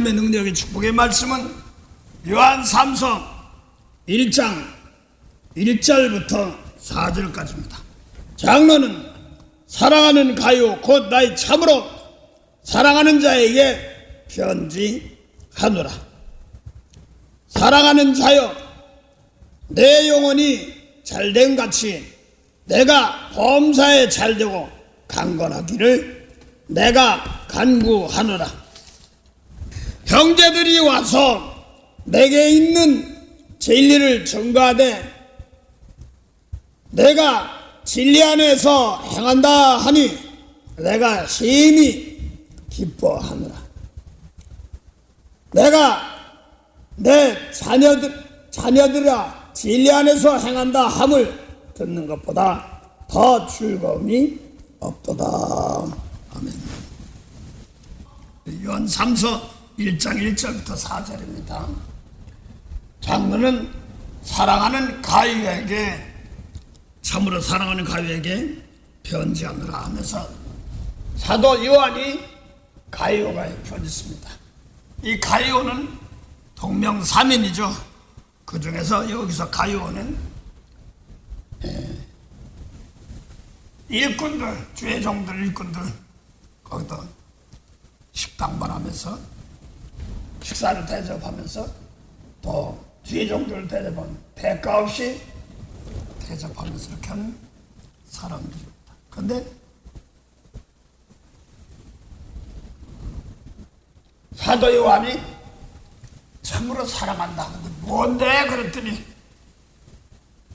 하나님의 능력의 축복의 말씀은 요한 3서 1장 1절부터 4절까지입니다. 장로는 사랑하는 가요 곧 나의 참으로 사랑하는 자에게 편지하노라. 사랑하는 자여, 내 영혼이 잘된 같이 내가 범사에 잘되고 강건하기를 내가 간구하노라. 형제들이 와서 내게 있는 진리를 증거하되 내가 진리 안에서 행한다 하니 내가 심히 기뻐하노라. 내가 내 자녀들아 진리 안에서 행한다 함을 듣는 것보다 더 즐거움이 없도다. 아멘. 요한 3서 1장 1절부터 4절입니다. 장로는 사랑하는 가요에게 참으로 사랑하는 가요에게 편지하노라 하면서 사도 요한이 가요에 편지했습니다. 이 가요는 동명사면이죠. 그 중에서 여기서 가요는 일꾼들, 주의종들 일꾼들 거기다 식당만 하면서 식사를 대접하면서 또 주의종들을 대접하면 대가 없이 대접하면서 이렇게 하는 사람들입니다. 그런데 사도 요한이 참으로 사랑한다 하는데 뭔데 그랬더니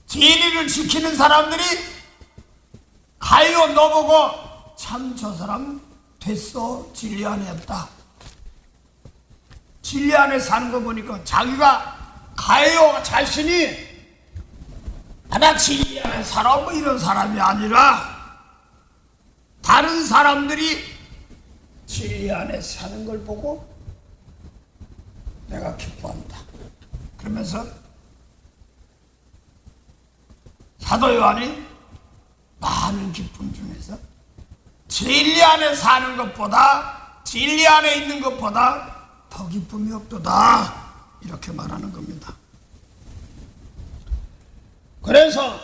진리를 지키는 사람들이 가요 너보고 참 저 사람 됐어 진리 안에 없다. 진리 안에 사는 거 보니까 자기가 가요 자신이 나 진리 안에 살아 뭐 이런 사람이 아니라 다른 사람들이 진리 안에 사는 걸 보고 내가 기뻐한다. 그러면서 사도 요한이 많은 기쁨 중에서 진리 안에 사는 것보다 진리 안에 있는 것보다 더 기쁨이 없도다 이렇게 말하는 겁니다. 그래서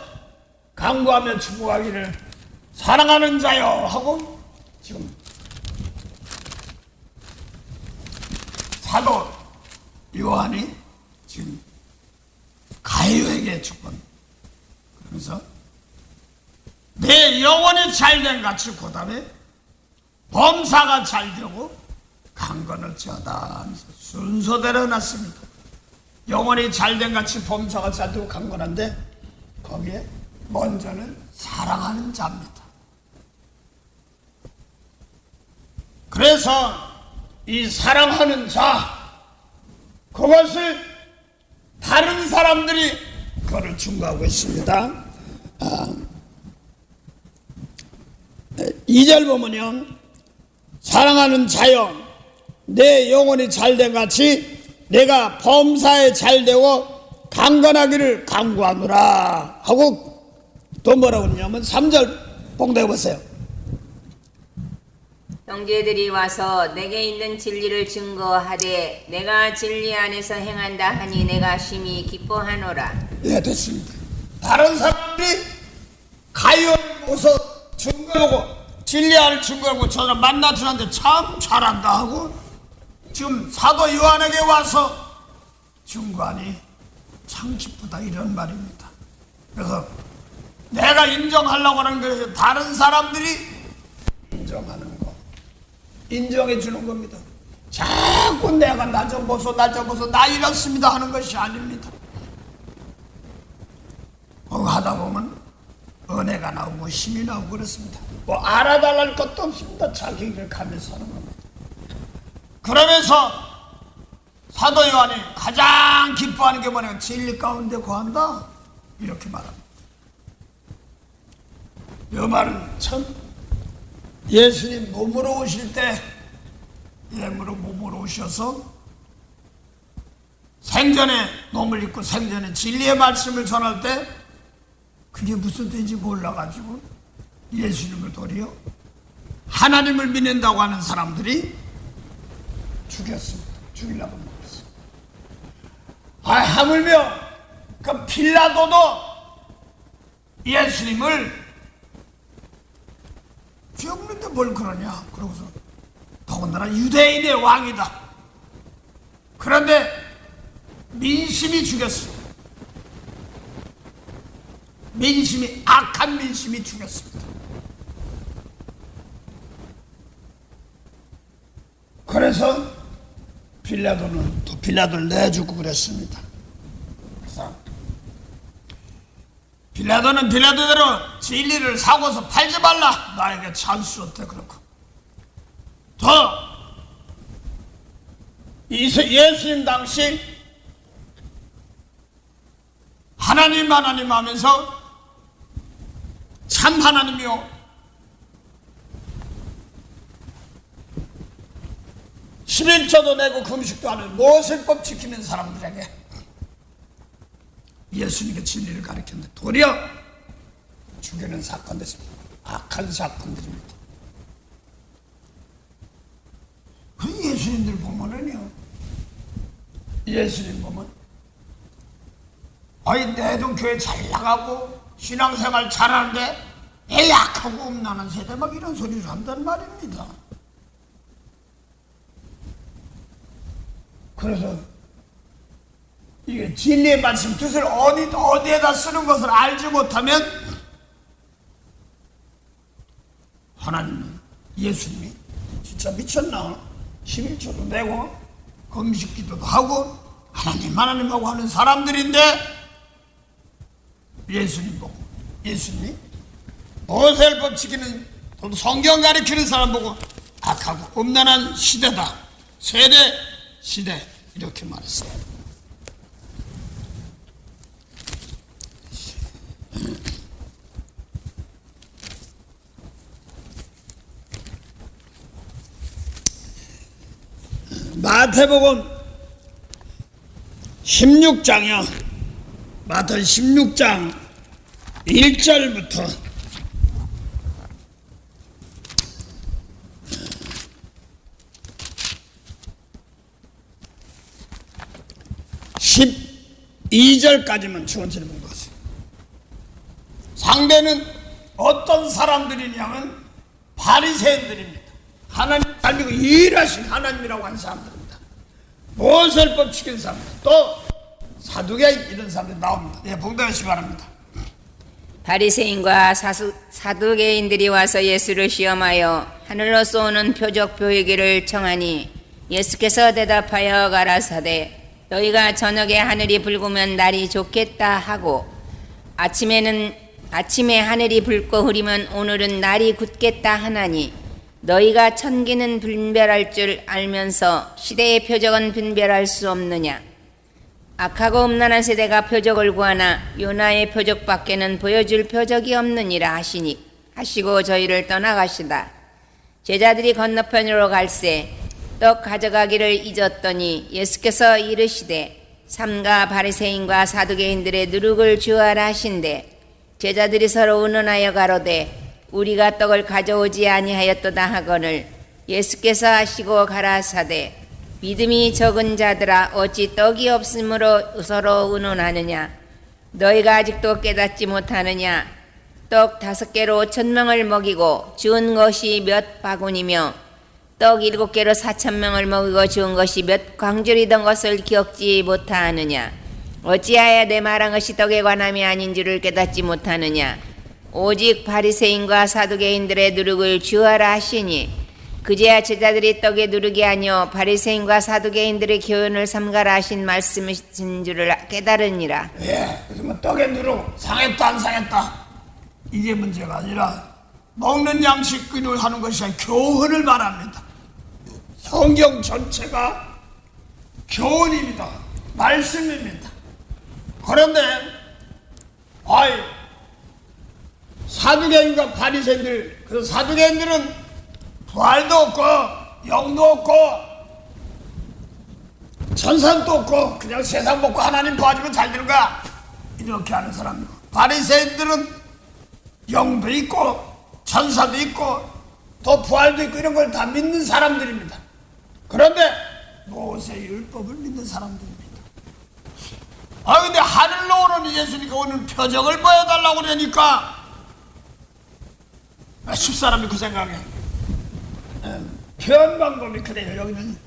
강구하며 축복하기를 사랑하는 자여 하고 지금 사도 요한이 지금 가요에게 축복합니다. 그러면서 내 영혼이 잘된 같이 그 다음에 범사가 잘되고 강건을 지어다 하면서 순서대로 해놨습니다. 영혼이 잘된 같이 범사가 잘되고 강건한데 거기에 먼저는 사랑하는 자입니다. 그래서 이 사랑하는 자 그것을 다른 사람들이 그거를 증거하고 있습니다. 2절 보면요, 사랑하는 자여 내 영혼이 잘된 같이 내가 범사에 잘되고 강건하기를 간구하노라 하고 또 뭐라고 하냐면 3절 봉독해 보세요. 형제들이 와서 내게 있는 진리를 증거하되 내가 진리 안에서 행한다 하니 내가 심히 기뻐하노라. 예, 됐습니다. 다른 사람들이 가요를 보고서 증거하고 진리 안을 증거하고 저 사람 만나주는데 참 잘한다 하고 지금 사도 요한에게 와서 증거하니 참 기쁘다 이런 말입니다. 그래서 내가 인정하려고 하는 것이 다른 사람들이 인정하는 거 인정해 주는 겁니다. 자꾸 내가 나 좀 보소 나 이렇습니다 하는 것이 아닙니다. 하다 보면 은혜가 나오고 힘이 나오고 그렇습니다. 뭐 알아달랄 것도 없습니다. 자기 길 가면서 하는 겁니다. 그러면서 사도 요한이 가장 기뻐하는 게 뭐냐면 진리 가운데 거한다 이렇게 말합니다. 이 말은 참 예수님 몸으로 오실 때 몸으로 오셔서 생전에 몸을 입고 생전에 진리의 말씀을 전할 때 그게 무슨 뜻인지 몰라가지고 예수님을 도리어 하나님을 믿는다고 하는 사람들이 죽였습니다. 죽이려고 먹었어. 하물며 그 빌라도도 예수님을 죄 없는데 뭘 그러냐 그러고서 더군다나 유대인의 왕이다. 그런데 민심이 죽였습니다. 악한 민심이 죽였습니다. 그래서 빌라도는 또 빌라도를 내주고 그랬습니다. 그래서 빌라도는 빌라도대로 진리를 사고서 팔지 말라. 나에게 찬수 없대 그렇고 더 예수님 당시 하나님 하면서 참 하나님이요 11조도 내고 금식도 하는 모세법 지키는 사람들에게 예수님의 진리를 가르쳤는데 도리어 죽이는 사건 됐습니다. 악한 사건들입니다. 그 예수님들 보면은요, 예수님 보면 내도 교회 잘 나가고 신앙생활 잘하는데 애 약하고 음란한 세대 막 이런 소리를 한단 말입니다. 그래서 이게 진리의 말씀 뜻을 어디에다 쓰는 것을 알지 못하면 하나님은 예수님이 진짜 미쳤나? 11조도 내고 금식 기도도 하고 하나님하고 하는 사람들인데 예수님 보고 예수님이 모세법 지키는 또 성경 가르치는 사람 보고 악하고 음란한 시대다. 시대 이렇게 말했어요. 마태복음 16장이요. 마태 16장 1절부터 12절까지만 천천히 본 것이에요. 상대는 어떤 사람들이냐면 바리새인들입니다. 하나님 살리고 일하신 하나님이라고 하는 사람들입니다. 모세법 지키는 사람들, 또 사두개인 이런 사람들이 나옵니다. 봉독하시기 바랍니다. 바리새인과 사두개인들이 와서 예수를 시험하여 하늘로 쏘는 표적 보이기를 청하니 예수께서 대답하여 가라사대 너희가 저녁에 하늘이 붉으면 날이 좋겠다 하고 아침에 하늘이 붉고 흐리면 오늘은 날이 굳겠다 하나니 너희가 천기는 분별할 줄 알면서 시대의 표적은 분별할 수 없느냐. 악하고 음란한 세대가 표적을 구하나 요나의 표적밖에는 보여줄 표적이 없느니라 하시고 저희를 떠나가시다. 제자들이 건너편으로 갈새 떡 가져가기를 잊었더니 예수께서 이르시되 삼가 바리새인과 사두개인들의 누룩을 주어라 하신대 제자들이 서로 의논하여 가로되 우리가 떡을 가져오지 아니하였도다 하거늘 예수께서 하시고 가라사대 믿음이 적은 자들아 어찌 떡이 없으므로 서로 의논하느냐. 너희가 아직도 깨닫지 못하느냐. 떡 5개로 5,000명을 먹이고 주운 것이 몇 바구니며 떡 7개로 4,000명을 먹이고 주운 것이 몇 광줄이던 것을 기억지 못하느냐. 어찌하여 내 말한 것이 떡에 관함이 아닌 줄을 깨닫지 못하느냐. 오직 바리새인과 사두개인들의 누룩을 주어라 하시니 그제야 제자들이 떡의 누룩이 아니요 바리새인과 사두개인들의 교훈을 삼가라 하신 말씀이신 줄을 깨달으니라. 그래서 떡의 누룩 상했다 안 상했다 이게 문제가 아니라 먹는 양식을 하는 것이 아니라 교훈을 말합니다. 성경 전체가 교훈입니다. 말씀입니다. 그런데 사두개인과 바리새인들, 그 사두개인들은 부활도 없고 영도 없고 천상도 없고 그냥 세상 먹고 하나님 도와주면 잘 되는 거야 이렇게 하는 사람이고, 바리새인들은 영도 있고 천사도 있고 또 부활도 있고 이런 걸 다 믿는 사람들입니다. 그런데 모세의 율법을 믿는 사람들입니다. 아 근데 하늘로 오는 예수님이 오늘 표적을 보여달라고 그러니까 집사람이 그 생각에 표현 방법이 그래요. 여기는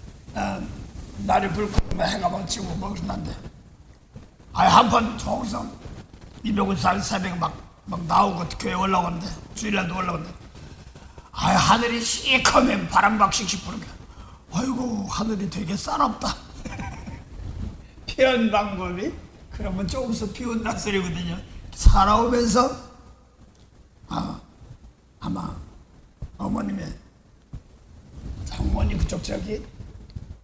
날이 붉고 해가 막 지고 뭐 그런데 한번 정성 250살 새벽에 막 나오고 교회 올라오는데 주일날도 올라오는데 하늘이 시커면 바람막 씩씩 부는 게 아이고 하늘이 되게 싸납다. 표현 방법이 그러면 조금씩 비온다는 소리거든요. 살아오면서 아마 어머님의 장모님 그쪽 저기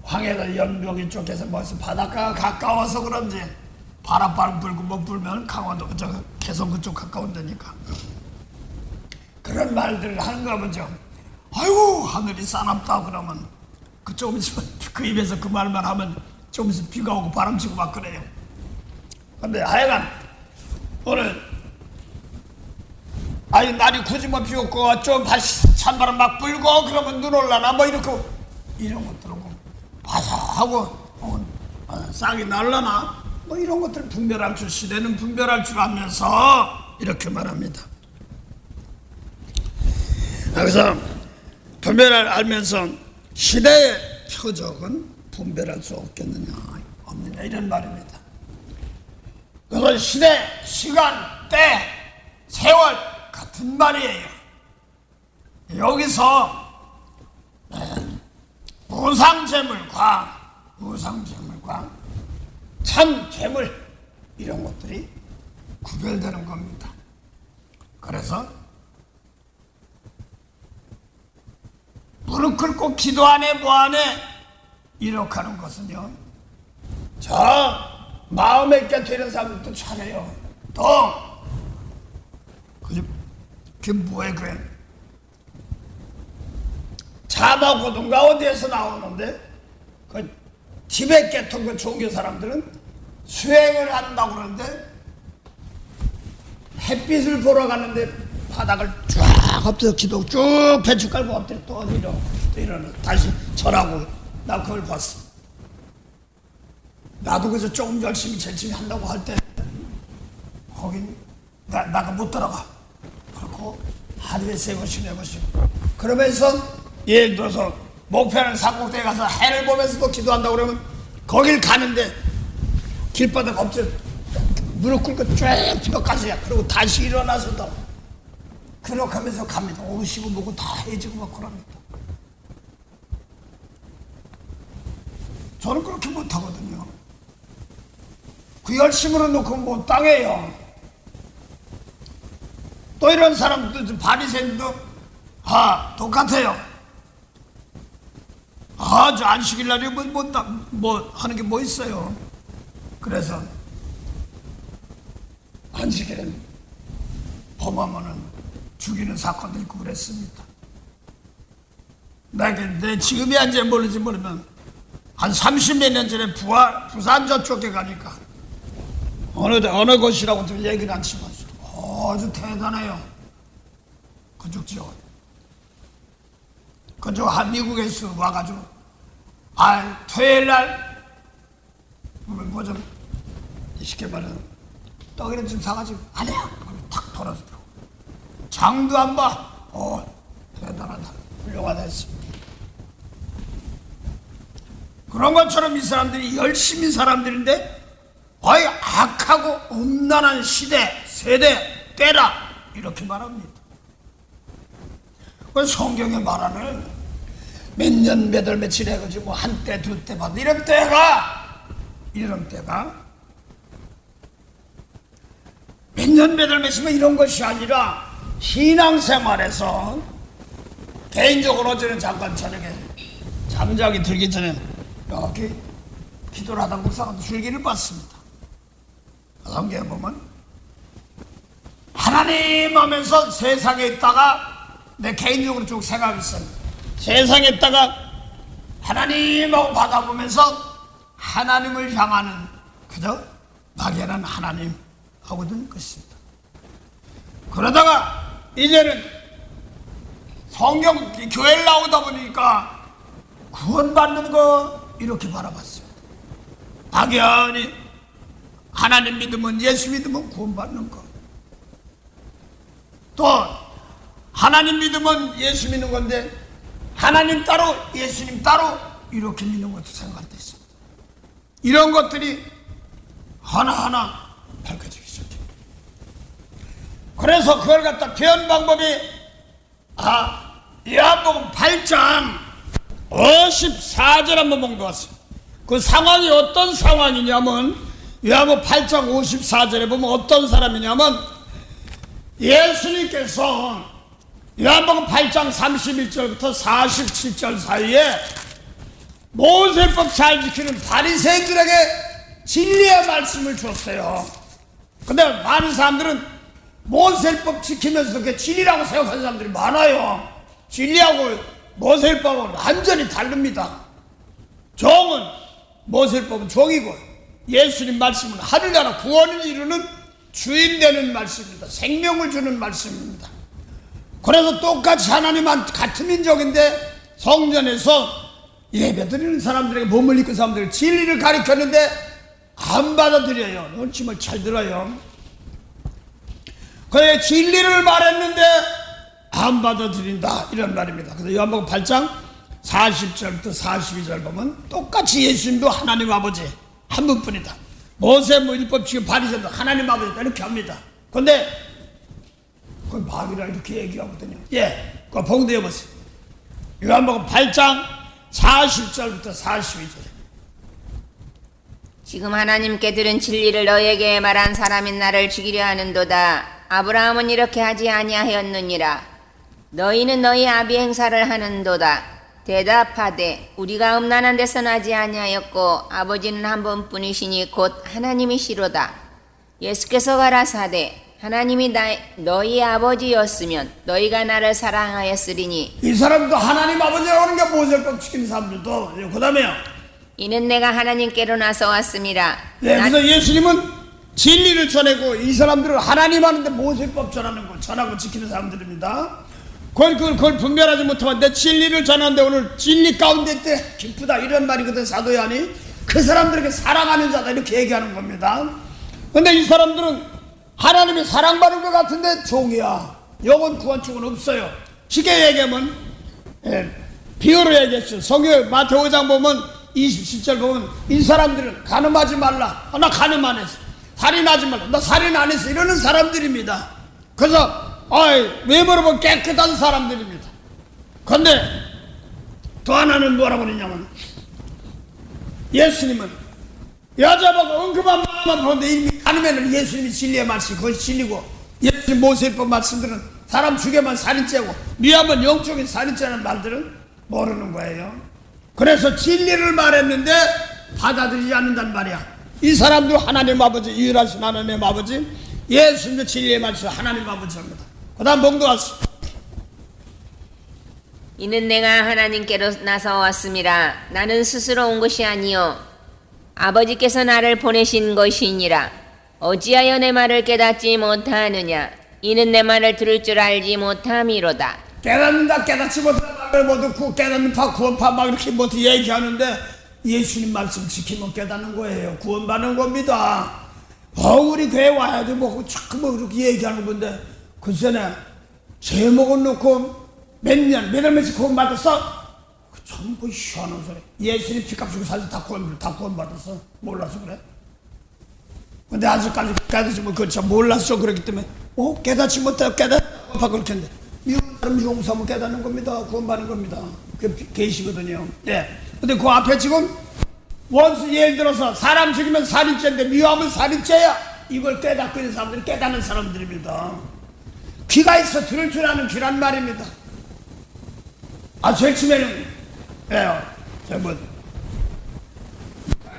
황해도 연벽 쪽에서 벌써 바닷가가 가까워서 그런지 바람 불고 못 불면 강원도 저 개성 그쪽 가까운 데니까 그런 말들을 하는 거 보죠. 아이고 하늘이 싸납다 그러면 그쪽 그 입에서 그 말만 하면 좀 있으면 비가 오고 바람 치고 막 그래요. 근데 하여간 오늘 날이 굳이 뭐 비었고 좀 찬바람 막 불고 그러면 눈 올라나 뭐 이런 것들하고 바삭하고 싹이 날라나 뭐 이런 것들 분별할 줄 시대는 분별할 줄 알면서 이렇게 말합니다. 그래서 분별을 알면서 시대의 표적은 분별할 수 없겠느냐 없느냐 이런 말입니다. 그래서 시대, 시간, 때, 세월 같은 말이에요. 여기서 우상재물과 참재물 이런 것들이 구별되는 겁니다. 그래서 무릎 꿇고 기도하네 뭐하네 이렇게 하는 것은요 저 마음에 있게 되는 사람들도 잘해요. 또 그게 뭐예요 그래 자마고등 가운데에서 나오는데 그 티베트 계통 그 종교 사람들은 수행을 한다고 그러는데 햇빛을 보러 가는데 바닥을 쫙 엎드려 기도 쭉 배추 깔고 엎드려 또 이러는 다시 절하고 나 그걸 봤어. 나도 그래서 조금 열심히 한다고 할 때 거긴 나가 못 들어가. 그렇고 하루에 3번씩 4번씩 그러면서 예를 들어서 목표하는 산꼭대에 가서 해를 보면서도 기도한다고 그러면 거길 가는데 길바닥 엎드려 무릎 꿇고 쫙 기도까지야. 그리고 다시 일어나서도 그렇게 하면서 갑니다. 오시고 뭐고 다 해지고 막 그럽니다. 저는 그렇게 못하거든요. 그 열심으로 놓고 못 당해요. 또 이런 사람들도 바리새인도 똑같아요. 저 안식일 날이 뭐 하는 게 뭐 있어요. 그래서 안식일은 범하면은 죽이는 사건도 있고 그랬습니다. 내 지금이 언제 모르지 모르면 한 30몇 년 전에 부산 저쪽에 가니까 어느 곳이라고 좀 얘기를 안 치고 아주 대단해요. 그쪽 지역 그쪽 한 미국에서 와가지고 토요일날 뭐 좀 쉽게 말하면 떡이나 좀 사가지고 아니야 탁 돌아서 장도 안 봐. 대단하다. 훌륭하다 했습니다. 그런 것처럼 이 사람들이 열심히 사람들인데 악하고 음란한 시대, 세대, 때라 이렇게 말합니다. 그 성경에 말하는 몇 년, 몇 월, 며칠 해가지고 한때, 두때 받는 이런 때가 몇 년, 몇 월, 며칠만 이런 것이 아니라 신앙생활에서 개인적으로 저는 잠깐 저녁에 잠자기 들기 전에 이렇게 기도를 하다 묵상하다 줄기를 봤습니다. 성경에 보면 하나님 하면서 세상에 있다가 내 개인적으로 쭉 생각했어요. 세상에 있다가 하나님하고 받아보면서 하나님을 향하는 그저 막연한 하나님 하고든 것입니다. 그러다가 이제는 성경 교회를 나오다 보니까 구원받는 거 이렇게 바라봤습니다. 막연히 하나님 믿으면, 예수 믿으면 구원받는 것, 또 하나님 믿으면 예수 믿는 건데 하나님 따로 예수님 따로 이렇게 믿는 것도 생각할 때 있습니다. 이런 것들이 하나하나 밝혀지기 시작해요. 그래서 그걸 갖다 배운 방법이 요한복음 8장 54절 한번 본 것 같습니다. 그 상황이 어떤 상황이냐면 요한복음 8장 54절에 보면 어떤 사람이냐면 예수님께서 요한복음 8장 31절부터 47절 사이에 모세법 잘 지키는 바리새인들에게 진리의 말씀을 줬어요. 근데 많은 사람들은 모세법 지키면서 그게 진리라고 생각하는 사람들이 많아요. 진리하고 모세법은 완전히 다릅니다. 종은, 모세법은 종이고 예수님 말씀은 하늘나라 구원을 이루는 주인 되는 말씀입니다. 생명을 주는 말씀입니다. 그래서 똑같이 하나님한 같은 민족인데 성전에서 예배드리는 사람들에게 몸을 입은 사람들에게 진리를 가르쳤는데 안 받아들여요. 눈치를 잘 들어요. 그의 진리를 말했는데 안 받아들인다, 이런 말입니다. 그래서 요한복음 8장 40절부터 42절 보면 똑같이 예수님도 하나님 아버지 한 분뿐이다. 모세 율법 지금 바리새인도 하나님 아버지다 이렇게 합니다. 그런데 그 마귀라 이렇게 얘기하거든요. 그거 봉대해 보세요. 요한복음 8장 40절부터 42절. 지금 하나님께 들은 진리를 너에게 말한 사람이 나를 죽이려 하는도다. 아브라함은 이렇게 하지 아니하였느니라. 너희는 너희 아비 행사를 하는도다. 대답하되 우리가 음란한 데서 나지 아니하였고 아버지는 한 분뿐이시니 곧 하나님이시로다. 예수께서 가라사대 하나님이 너희 아버지였으면 너희가 나를 사랑하였으리니. 이 사람도 하나님 아버지라고 하는 게 모세법 지키는 사람들도. 그 다음에요, 이는 내가 하나님께로 나서 왔습니다. 그래서 예수님은 진리를 전하고 이 사람들은 하나님 하는데 모세법 전하는 거 전하고 지키는 사람들입니다. 그걸 분별하지 못하면 내 진리를 전하는데 오늘 진리 가운데 있대 기쁘다 이런 말이거든. 사도 요한이 그 사람들에게 사랑하는 자다 이렇게 얘기하는 겁니다. 근데 이 사람들은 하나님이 사랑받는 것 같은데 종이야. 영원 구원 쪽은 없어요. 쉽게 얘기하면 비유로 얘기했어요. 성경 마태오 5장 보면 27절 보면 이 사람들은 간음하지 말라. 나 간음 안 했어. 살인하지 말라. 나 살인 안 했어. 이러는 사람들입니다. 그래서 외모로 보면 깨끗한 사람들입니다. 그런데 또 하나는 뭐라고 그러냐면 예수님은 여자보고 언급한 마음만 보는데 이미 간음에는 예수님이 진리의 말씀 그것이 진리고 예수님 모세법 말씀들은 사람 죽여만 살인죄고 미하면 영적인 살인죄라는 말들은 모르는 거예요. 그래서 진리를 말했는데 받아들이지 않는단 말이야. 이 사람도 하나님 아버지, 유일하신 하나님 아버지, 예수님도 진리의 말씀 하나님 아버지입니다. 그 다음 봉도하시. 이는 내가 하나님께로 나서 왔음이라. 나는 스스로 온 것이 아니요 아버지께서 나를 보내신 것이니라. 어찌하여 내 말을 깨닫지 못하느냐. 이는 내 말을 들을 줄 알지 못함이로다. 깨닫는다 깨닫지 못하는 말을 못 듣고 깨닫는 파 구원파 막 이렇게 못 얘기하는데 예수님 말씀 지키면 깨닫는 거예요. 구원받는 겁니다. 우리 교회 와야지 자꾸 그렇게 얘기하는 건데 글쎄네 제목은 놓고 몇 년씩 구원받았어? 전부 희한한 소리. 예수님 피값 주고 사실 다 구원받았어. 몰라서 그래. 근데 아직까지 깨닫지 그렇죠. 몰라서 그렇기 때문에 깨닫지 못해 깨닫고 그렇게 했는데 미운 사람 용서하면 깨닫는 겁니다. 구원받는 겁니다. 그게 계시거든요. 근데 그 앞에 지금 원수 예를 들어서 사람 죽이면 살인죄인데 미워하면 살인죄야. 이걸 깨닫고 있는 사람들이 깨닫는 사람들입니다. 귀가 있어 들을 줄 아는 귀란 말입니다. 제일 처음에는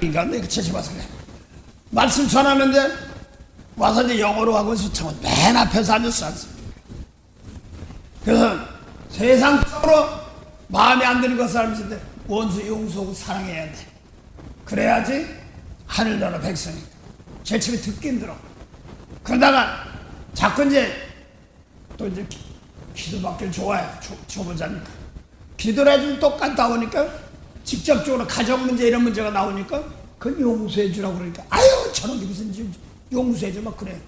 인간데 채시 와서 그래. 말씀 전하는데 와서 이제 영어로 하고 있어. 맨 앞에서 앉아서 않습니다. 그래서 세상적으로 마음에 안 드는 것 사람인데 원수 용서하고 사랑해야 돼. 그래야지 하늘나라 백성이다. 제일 처음에 듣긴 들어. 그러다가 자꾸 이제 또 이제 기도받길 좋아해. 초보자니까. 기도를 해주면 똑같다 보니까 직접적으로 가정 문제 이런 문제가 나오니까 그걸 용서해 주라고 그러니까 아유 저놈이 무슨 용서해 줘 막 그래.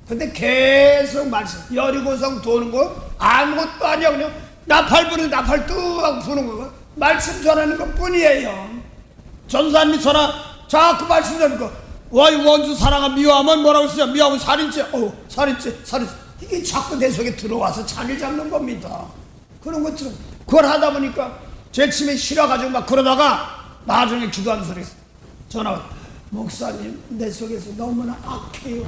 근데 계속 말씀 여리고성 도는 거 아무것도 아니야. 그냥 나팔 부는 나팔 뚝 하고 부는 거 말씀 전하는 것 뿐이에요. 전사님이 자꾸 말씀 전하는 거 원수 사랑아 미워하면 뭐라고 쓰냐. 미워하면 살인죄. 살인죄. 이게 자꾸 내 속에 들어와서 자리 잡는 겁니다. 그런 것처럼 그걸 하다 보니까 제침에 싫어가지고 막 그러다가 나중에 기도하는 소리가 전화가 목사님 내 속에서 너무나 악해요.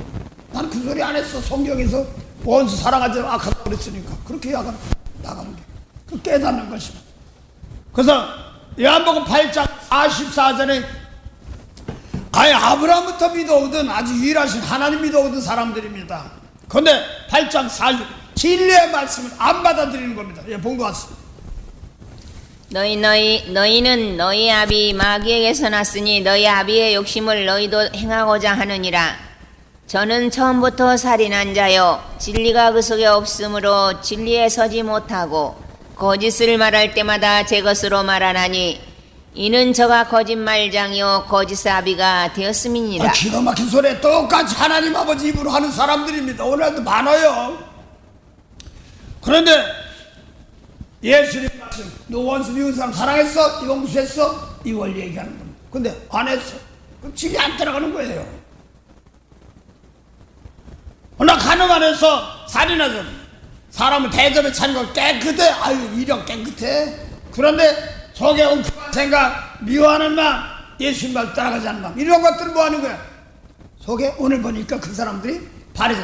난 그 소리 안 했어. 성경에서 원수 사랑하지 악하다고 그랬으니까 그렇게 나가는 게 그 깨닫는 것입니다. 그래서 요한복음 8장 44절에 아예 아브라함부터 믿어오던 아주 유일하신 하나님 믿어오던 사람들입니다. 그런데 8장 40 진리의 말씀을 안 받아들이는 겁니다. 예, 본 것 같습니다. 너희는 너희 아비 마귀에게서 났으니 너희 아비의 욕심을 너희도 행하고자 하느니라. 저는 처음부터 살인한 자요 진리가 그 속에 없으므로 진리에 서지 못하고 거짓을 말할 때마다 제 것으로 말하나니 이는 저가 거짓말장이요 거짓 아비가 되었음이니라. 기가 막힌 소리에 똑같이 하나님 아버지 입으로 하는 사람들입니다. 오늘도 많아요. 그런데 예수님 말씀 너 원수 미운 사람 사랑했어? 용서했어? 이걸 얘기하는 겁니다. 근데 안 했어. 그럼 집이 안 들어가는 거예요. 나 가늠 안에서 살인하죠. 사람은 대접에 찬 거 깨끗해. 아유 이력 깨끗해. 그런데 속에 엉뚱한 생각 미워하는 마음 예수님 말 따라가지 않는 마음 이런 것들 뭐 하는 거야. 속에 오늘 보니까 그 사람들이 바리새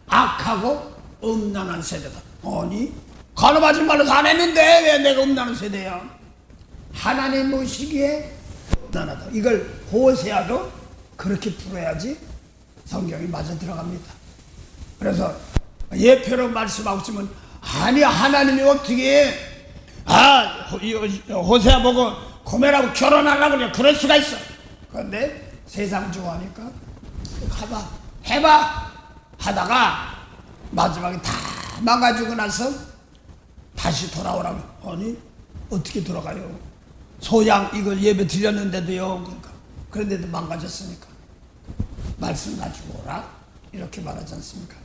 악하고 음란한 세대다. 아니 가늠하지 말라서 안 했는데 왜 내가 음란한 세대야. 하나님 보시기에 음란하다. 이걸 호세아도 그렇게 풀어야지 성경이 맞아 들어갑니다. 그래서 예표로 말씀하고 있으면 아니 하나님이 어떻게 호세아 보고 고멜하고 결혼하려고 그래. 그럴 수가 있어. 그런데 세상 좋아하니까 해봐 하다가 마지막에 다 망가지고 나서 다시 돌아오라고. 아니 어떻게 돌아가요. 소양 이걸 예배 드렸는데도요. 그러니까 그런데도 망가졌으니까 말씀 가지고 오라 이렇게 말하지 않습니까.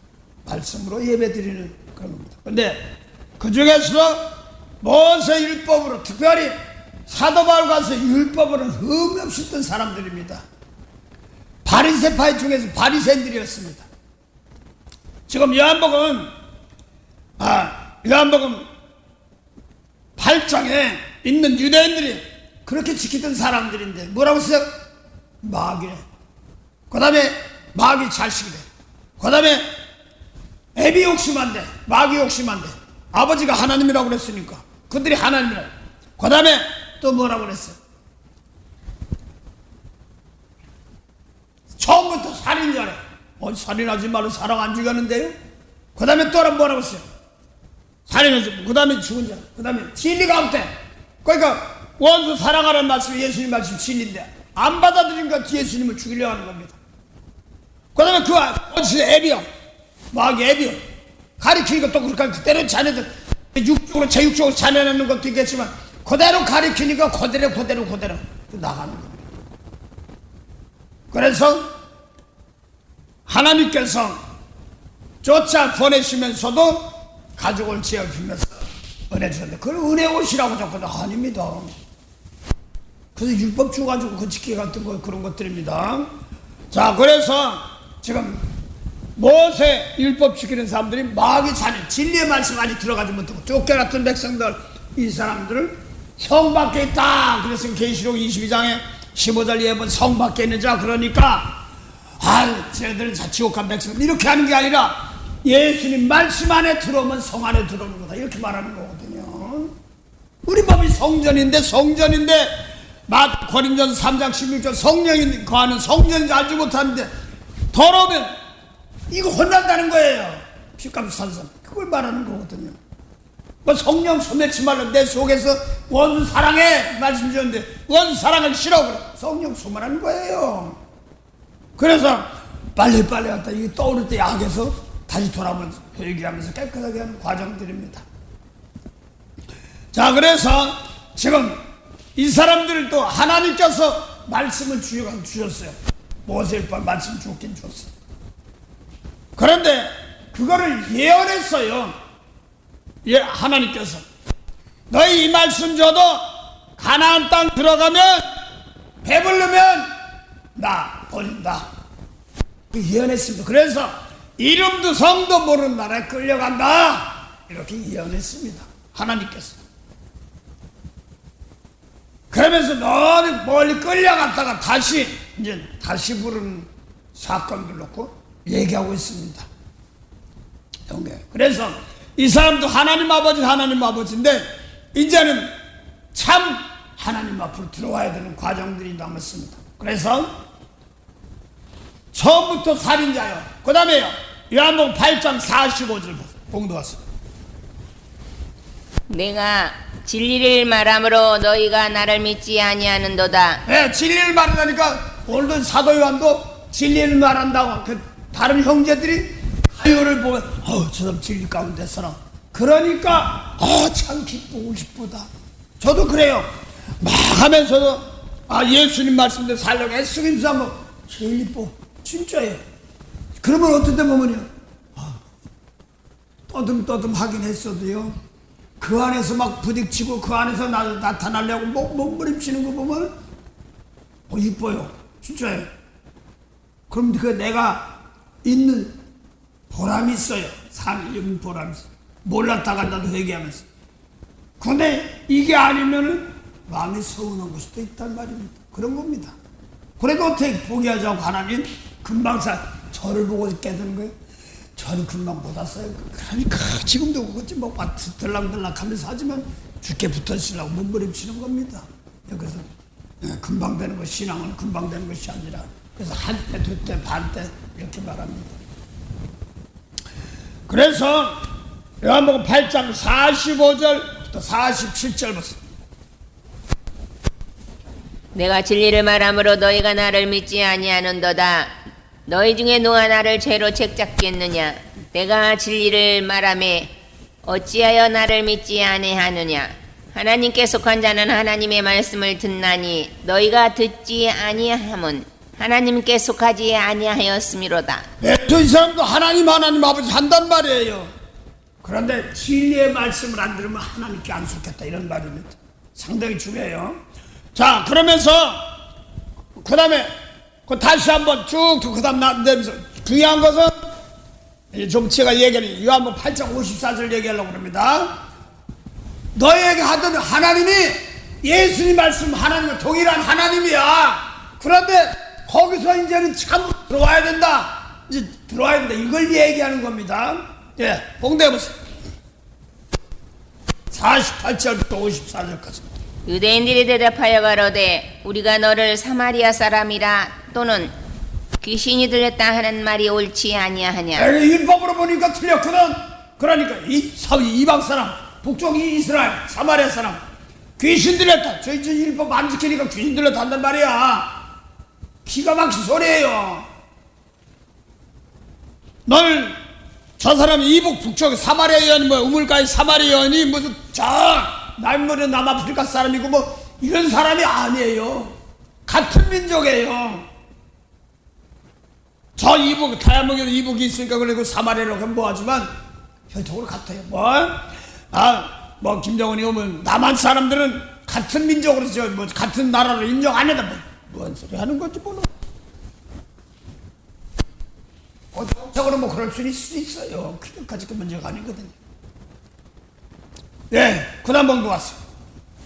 말씀으로 예배 드리는 그런 겁니다. 그런데 그 중에서 모세 율법으로 특별히 사도 바울 가서 율법으로는 흠이 없었던 사람들입니다. 바리새파 중에서 바리새인들이었습니다. 지금 요한복음 8장에 있는 유대인들이 그렇게 지키던 사람들인데 뭐라고 써요? 마귀래. 그 다음에 마귀 자식이래. 그 다음에 애비 욕심한데 마귀 욕심한데 아버지가 하나님이라고 그랬으니까 그들이 하나님이라고. 그 다음에 또 뭐라고 그랬어요? 처음부터 살인자래. 살인하지 말고 사람 안 죽였는데요. 그 다음에 또 뭐라고 했어요? 살인하지. 그 다음에 죽은 자. 그 다음에 진리가 없대. 그러니까 원수 사랑하라는 말씀이 예수님 말씀 진리인데 안 받아들인 것 예수님을 죽이려고 하는 겁니다. 그 다음에 거짓 애비요. 마귀 애비요. 가리키니까 또 그렇게 그대로 자네들 제육적으로 자네내는 것도 있겠지만 그대로 가리키니까 그대로 나가는 겁니다. 그래서 하나님께서 쫓아 보내시면서도 가족을 지어주면서 은혜 주셨는데 그걸 은혜 옷이라고 자꾸 아닙니다. 그래서 율법 주가지고 그 지키 같은 거 그런 것들입니다. 자 그래서 지금 모세 율법 지키는 사람들이 마귀 자녀 진리의 말씀 아직 들어가지 못하고 쫓겨났던 백성들 이 사람들을 성 밖에 있다. 그래서 계시록 22장에 15절 예언 성 밖에 있는 자 그러니까 쟤들은 지옥한 백성들 이렇게 하는 게 아니라 예수님 말씀 안에 들어오면 성 안에 들어오는 거다 이렇게 말하는 거거든요. 우리 몸이 성전인데 고린도전서 3장 16절 성령이 거하는 성전인지 알지 못하는데 더러우면 이거 혼난다는 거예요. 피값 산산 그걸 말하는 거거든요. 뭐 성령 소멸치 말라 내 속에서 원수 사랑해 말씀 주셨는데 원수 사랑을 싫어 그래. 성령 소멸하는 거예요. 그래서 빨리 갔다 이게 떠오를 때 약에서 다시 돌아오면서 회개하면서 깨끗하게 하는 과정들입니다. 자 그래서 지금 이 사람들도 하나님께서 말씀을 주셨어요. 모세일법 말씀 주긴 줬어요. 그런데 그거를 예언했어요. 예, 하나님께서 너희 이 말씀 줘도 가나안 땅 들어가면 배부르면 나 버린다. 예언했습니다. 그래서 이름도 성도 모르는 나라에 끌려간다. 이렇게 예언했습니다. 하나님께서. 그러면서 멀리 끌려갔다가 다시 부르는 사건들 놓고 얘기하고 있습니다. 그래서 이 사람도 하나님 아버지인데 이제는 참 하나님 앞으로 들어와야 되는 과정들이 남았습니다. 그래서 처음부터 살인자요. 그 다음에요. 요한복음 8장 45절 봉독하세요. 내가 진리를 말함으로 너희가 나를 믿지 아니하는도다. 네, 진리를 말하니까 오늘도 사도 요한도 진리를 말한다고 다른 형제들이 가요를 보면 저 사람 진리 가운데 사람 그러니까 참 기쁘고 싶다. 저도 그래요. 막 하면서도 예수님 말씀대로 살려고 애쓰면서 하면 제일 이뻐. 진짜예요. 그러면 어떤 때 보면요, 떠듬떠듬 하긴 했어도요, 그 안에서 막 부딪히고 그 안에서 나타나려고 몸부림치는 거 보면 이뻐요. 진짜예요. 그럼 그 내가 있는 보람이 있어요. 삶이 있는 보람이 있어요. 몰랐다가 나도 회개하면서. 근데 이게 아니면은 마음이 서운한 것이 또 있단 말입니다. 그런 겁니다. 그래도 어떻게 포기하지 않고 하나님 금방 저를 보고 깨드는 거예요. 저는 금방 못 왔어요. 그러니까 지금도 그거지 뭐 들락들락 하면서 하지만 죽게 붙어있으려고 몸부림치는 겁니다. 그래서 금방 되는 것, 신앙은 금방 되는 것이 아니라 그래서 한 때, 두 때, 반 때 이렇게 말합니다. 그래서 요한복음 8장 45절부터 47절 보세요. 내가 진리를 말함으로 너희가 나를 믿지 아니하는도다. 너희 중에 누가 나를 죄로 책잡겠느냐? 내가 진리를 말하매 어찌하여 나를 믿지 아니하느냐? 하나님께 속한 자는 하나님의 말씀을 듣나니 너희가 듣지 아니함은 하나님께 속하지 아니하였음이로다. 이 사람도 하나님 아버지 한단 말이에요. 그런데 진리의 말씀을 안 들으면 하나님께 안 속했다 이런 말입니다. 상당히 중요해요. 자, 그러면서 그 다음에 다시 한번 쭉 그 다음 나면서 중요한 것은 좀 제가 얘기하는 요한복음 8장 54절 얘기하려고 합니다. 너에게 하던 하나님이 예수님 말씀 하나님과 동일한 하나님이야. 그런데 거기서 이제는 참 들어와야 된다. 이제 들어와야 된다. 이걸 얘기하는 겁니다. 예, 봉독해 보세요. 48절부터 54절까지. 유대인들이 대답하여 가로되 우리가 너를 사마리아 사람이라 또는 귀신이 들렸다 하는 말이 옳지 아니하냐? 율법으로 보니까 틀렸거든. 그러니까 이방 사람, 북쪽이 이스라엘, 사마리아 사람 귀신 들렸다. 저희 율법 안 지키니까 귀신 들렸다 한단 말이야. 기가 막힌 소리예요. 저 사람이 이북 북쪽 사마리아 여인이 우물가의 사마리아 여인이 무슨 남머리 남아프리카 사람이고 이런 사람이 아니에요. 같은 민족이에요. 저 이북 다야목에도 이북이 있으니까 그리고 사마리아라고 하면 뭐하지만 혈통으로 같아요. 김정은이 오면 남한 사람들은 같은 민족으로 같은 나라를 인정 안 해다 뭔 소리 하는 건지 모르. 정적으로 그럴 수는 있을 수 있어요. 그것까지 그 문제가 아니거든요. 네, 그다음 봉독 왔어요.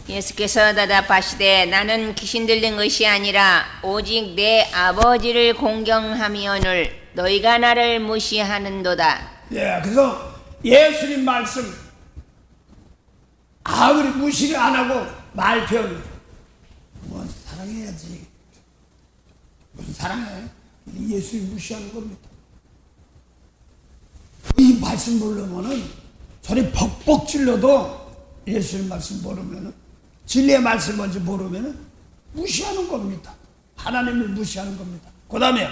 예수께서 대답하시되 나는 귀신 들린 것이 아니라 오직 내 아버지를 공경함이오늘 너희가 나를 무시하는도다. 예, 그래서 예수님 말씀 아무리 무시를 안 하고 말 표현 사랑해야지. 무슨 사랑해? 예수님 무시하는 겁니다. 이 말씀 모르면은 저리 벅벅 찔러도 예수님 말씀 모르면은 진리의 말씀 뭔지 모르면은 무시하는 겁니다. 하나님을 무시하는 겁니다. 그 다음에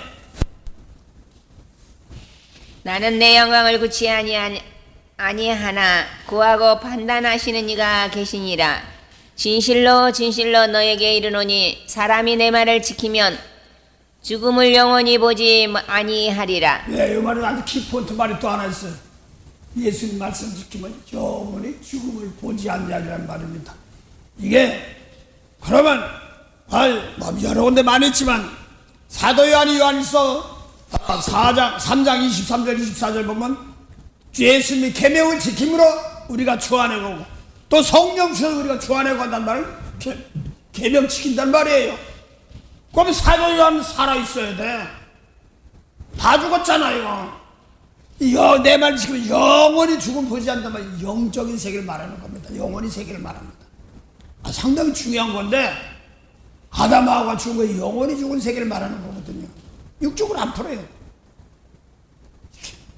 나는 내 영광을 굳이 아니하나 구하고 판단하시는 이가 계시니라. 진실로 진실로 너에게 이르노니 사람이 내 말을 지키면 죽음을 영원히 보지 아니하리라. 이 말은 아주 키포인트 말이 또 하나 있어요. 예수님 말씀 지키면 영원히 죽음을 보지 않냐는 말입니다. 이게 그러면 여러 군데 많이 있지만 사도 요한일서 3장 23절 24절 보면 예수님이 계명을 지킴으로 우리가 주 안에 가고 또 성령 주셔서 우리가 주 안에 간단 말을 계명 지킨단 말이에요. 그럼 사도 요한은 살아있어야 돼. 다 죽었잖아요. 내 말 지키면 영원히 죽음 보지 않는단 말이에요. 영적인 세계를 말하는 겁니다. 영원히 세계를 말합니다. 상당히 중요한 건데 아담하고가 죽은 거 영원히 죽은 세계를 말하는 거거든요. 육적으로 안 풀어요.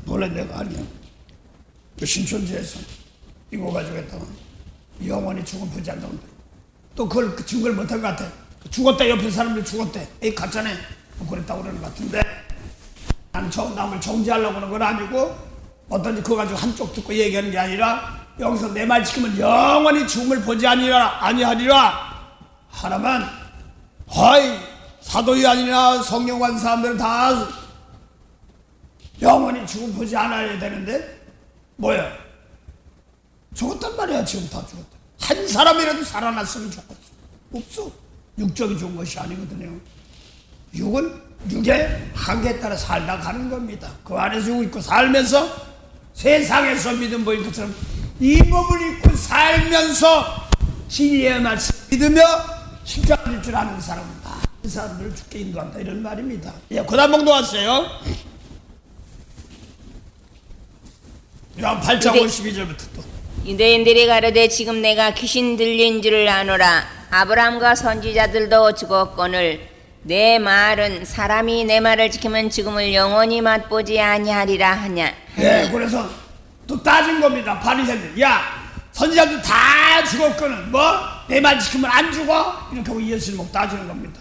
원래 내가 아니야. 그 신천지에서 이거 가지고 했다가 영원히 죽음 보지 않는다고. 또 그걸 증거를 못한 것 같아. 죽었다, 옆에 사람들이 죽었대. 에이, 가짜네. 그랬다고 그러는 것 같은데 나는 남을 정지하려고 하는 건 아니고 어떤지 그거 가지고 한쪽 듣고 얘기하는 게 아니라 여기서 내 말 지키면 영원히 죽음을 보지 아니하리라 하나만 사도 요한이나 성령 받은 사람들은 다 영원히 죽음 보지 않아야 되는데 뭐야? 죽었단 말이야. 지금 다 죽었다. 한 사람이라도 살아났으면 좋겠어. 없어. 육적이 좋은 것이 아니거든요. 육은 육의 한계에 따라 살다 가는 겁니다. 그 안에서 육 있고 살면서 세상에서 믿음 보인 것처럼 이 몸을 입고 살면서 진리의 말씀 믿으며 십자가 질 줄 아는 사람은 이 사람들을 죽게 인도한다 이런 말입니다. 그 다음 봉도 왔어요. 요한 8장 52절부터 또 유대인들이 가로되 지금 내가 귀신 들린 줄을 아노라. 아브라함과 선지자들도 죽었거늘 내 말은 사람이 내 말을 지키면 죽음을 영원히 맛보지 아니하리라 하냐. 그래서 또 따진 겁니다. 바리새인들. 선지자들 다 죽었거늘 내 말 지키면 안 죽어? 이렇게 하고 예수님 목 따지는 겁니다.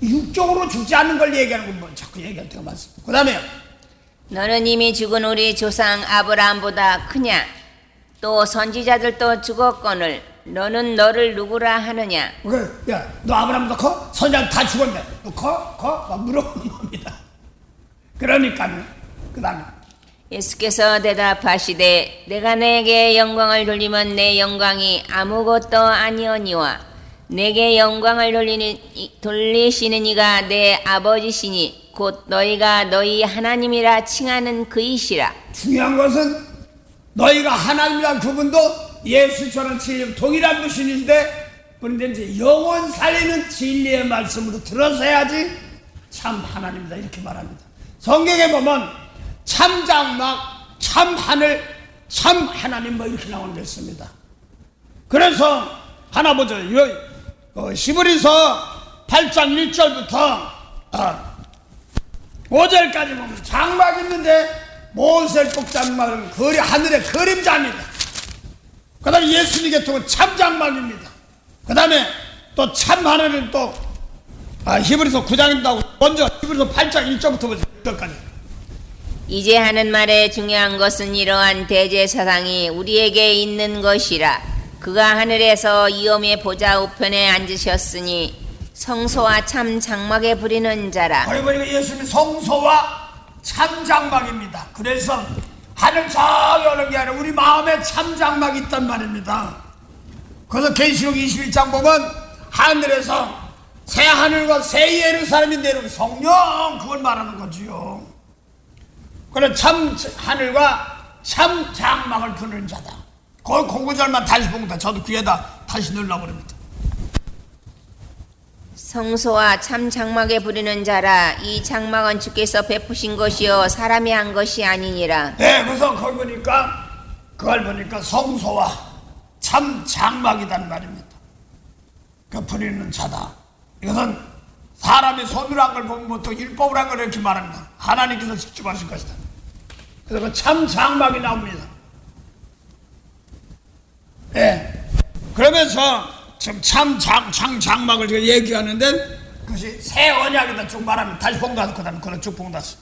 육적으로 죽지 않는 걸 얘기하는 건 자꾸 얘기할 때가 많습니다. 그 다음에 너는 이미 죽은 우리 조상 아브라함보다 크냐? 또 선지자들도 죽었거늘 너는 너를 누구라 하느냐? 너 아브라함보다 커? 선지자들 다 죽었네. 너 커? 막 물어보는 겁니다. 그러니까요. 그 다음에 예수께서 대답하시되 내가 내게 영광을 돌리면 내 영광이 아무것도 아니오니와 내게 영광을 돌리시는 이가 내 아버지시니 곧 너희가 너희 하나님이라 칭하는 그이시라. 중요한 것은 너희가 하나님이란 그분도 예수처럼 진리 동일한 분이신데 그런데 이제 영원 살리는 진리의 말씀으로 들어서야지 참 하나님이다 이렇게 말합니다. 성경에 보면 참 장막, 참 하늘, 참 하나님 이렇게 나오는 게 있습니다. 그래서 하나 보죠. 히브리서 8장 1절부터 5절까지 보면 장막 있는데 모세꽃 장막은 하늘의 그림자입니다. 그 다음에 예수님 계통은 참 장막입니다. 그 다음에 또 참 하늘은 또 히브리서 9장입니다. 먼저 히브리서 8장 1절부터 보죠. 1절까지. 이제 하는 말에 중요한 것은 이러한 대제사장이 우리에게 있는 것이라. 그가 하늘에서 이엄의 보좌 우편에 앉으셨으니 성소와 참 장막에 부리는 자라. 그러니까 예수님이 성소와 참 장막입니다. 그래서 하늘 저기 오는 게 아니라 우리 마음에 참 장막이 있단 말입니다. 그래서 계시록 21장 보면 하늘에서 새 하늘과 새 예루살렘이 내려오는 성령 그걸 말하는 거지요. 그래 참 하늘과 참 장막을 부르는 자다. 그걸 공구절만 다시 봅니다. 저도 귀에다 다시 넣으려고 합니다. 성소와 참 장막에 부리는 자라. 이 장막은 주께서 베푸신 것이요 사람이 한 것이 아니니라. 그래서 그걸 보니까 성소와 참 장막이란 말입니다. 그 부리는 자다. 이것은 사람이 손으로 한 걸 보면 보통 율법을 한 걸 이렇게 말합니다. 하나님께서 직접 하신 것이다. 그래서 그 참 장막이 나옵니다. 그러면서 지금 참 장막을 제가 얘기하는데 그것이 새 언약이다 쭉 말하면 다시 봉다서 그 다음에 그걸 쭉 봉다서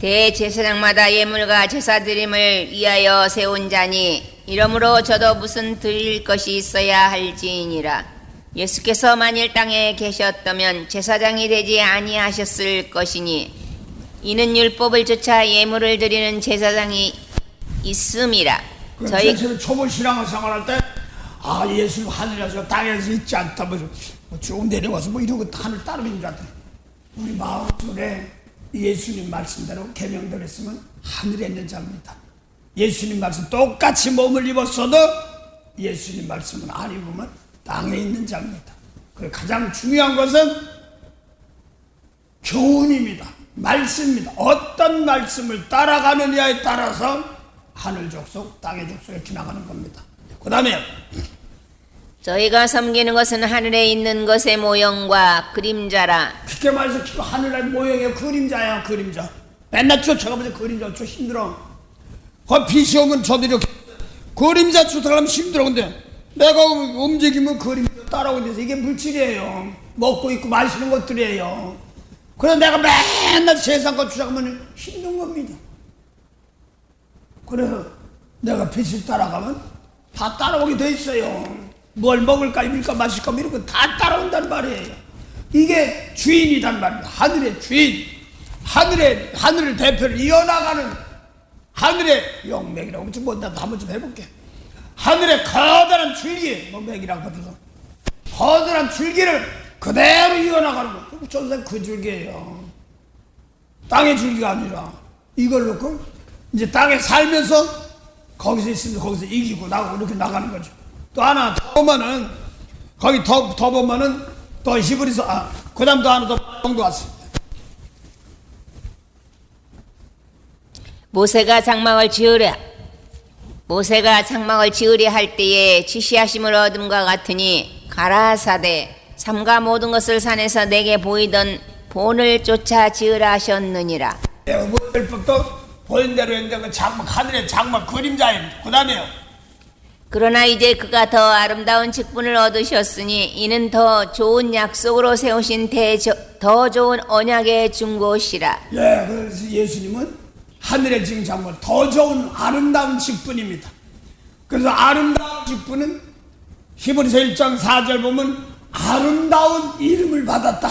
대제사장마다 예물과 제사드림을 위하여 세운 자니 이러므로 저도 무슨 드릴 것이 있어야 할지니라. 예수께서 만일 땅에 계셨다면 제사장이 되지 아니하셨을 것이니 이는 율법을 쫓아 예물을 드리는 제사장이 있음이라. 저희 초보 신앙을 생활할 때 예수님 하늘에서 땅에서 있지 않다 쭉 내려와서 이런 거 하늘 따르는 줄 알았더니 우리 마음속에 예수님 말씀대로 계명대로 했으면 하늘에 있는 자입니다. 예수님 말씀 똑같이 몸을 입었어도 예수님 말씀은 안 입으면 땅에 있는 자입니다. 가장 중요한 것은 교훈입니다. 말씀입니다. 어떤 말씀을 따라가느냐에 따라서 하늘 족속, 땅의 족속에 지나가는 겁니다. 그 다음에 저희가 섬기는 것은 하늘에 있는 것의 모형과 그림자라. 그렇게 말해서 하늘의 모형의 그림자야, 그림자. 맨날 쫓아가면서 그림자 쫓 힘들어. 빛이 오면 저도 이렇게 그림자 쫓아가면 힘들어. 근데 내가 움직이면 그림자 따라오면서 이게 물질이에요. 먹고 있고 마시는 것들이에요. 그래서 내가 맨날 세상 것 쫓아가면 힘든 겁니다. 그래서 내가 빛을 따라가면 다 따라오게 돼 있어요. 뭘 먹을까 입을까 마실까 이런 거 다 따라온단 말이에요. 이게 주인이란 말이에요. 하늘의 주인, 하늘을 대표를 이어나가는 하늘의 영맥이라고 나도 한번 좀 해볼게. 하늘의 커다란 줄기, 맥이라고 하거든요. 커다란 줄기를 그대로 이어나가는 거. 전생 그 줄기예요. 땅의 줄기가 아니라 이걸 놓고 이제 땅에 살면서 거기서 있으면 거기서 이기고 나가고 이렇게 나가는 거죠. 또 하나 더 보면은 거기 더 보면은 또 히브리서 그 다음 또 하나 더 정도 왔어요. 모세가 장막을 지으려 할 때에 지시하심을 얻음과 같으니 가라사대 삼가 모든 것을 산에서 내게 보이던 본을 쫓아 지으라 하셨느니라. 율법도 보인 대로 했는데 그 장막, 하늘의 장막 그림자예요. 그 다음에요. 그러나 이제 그가 더 아름다운 직분을 얻으셨으니 이는 더 좋은 약속으로 세우신 더 좋은 언약의 중고시라. 그래서 예수님은 하늘의 지금 장막 더 좋은 아름다운 직분입니다. 그래서 아름다운 직분은 히브리서 1장 4절 보면 아름다운 이름을 받았다.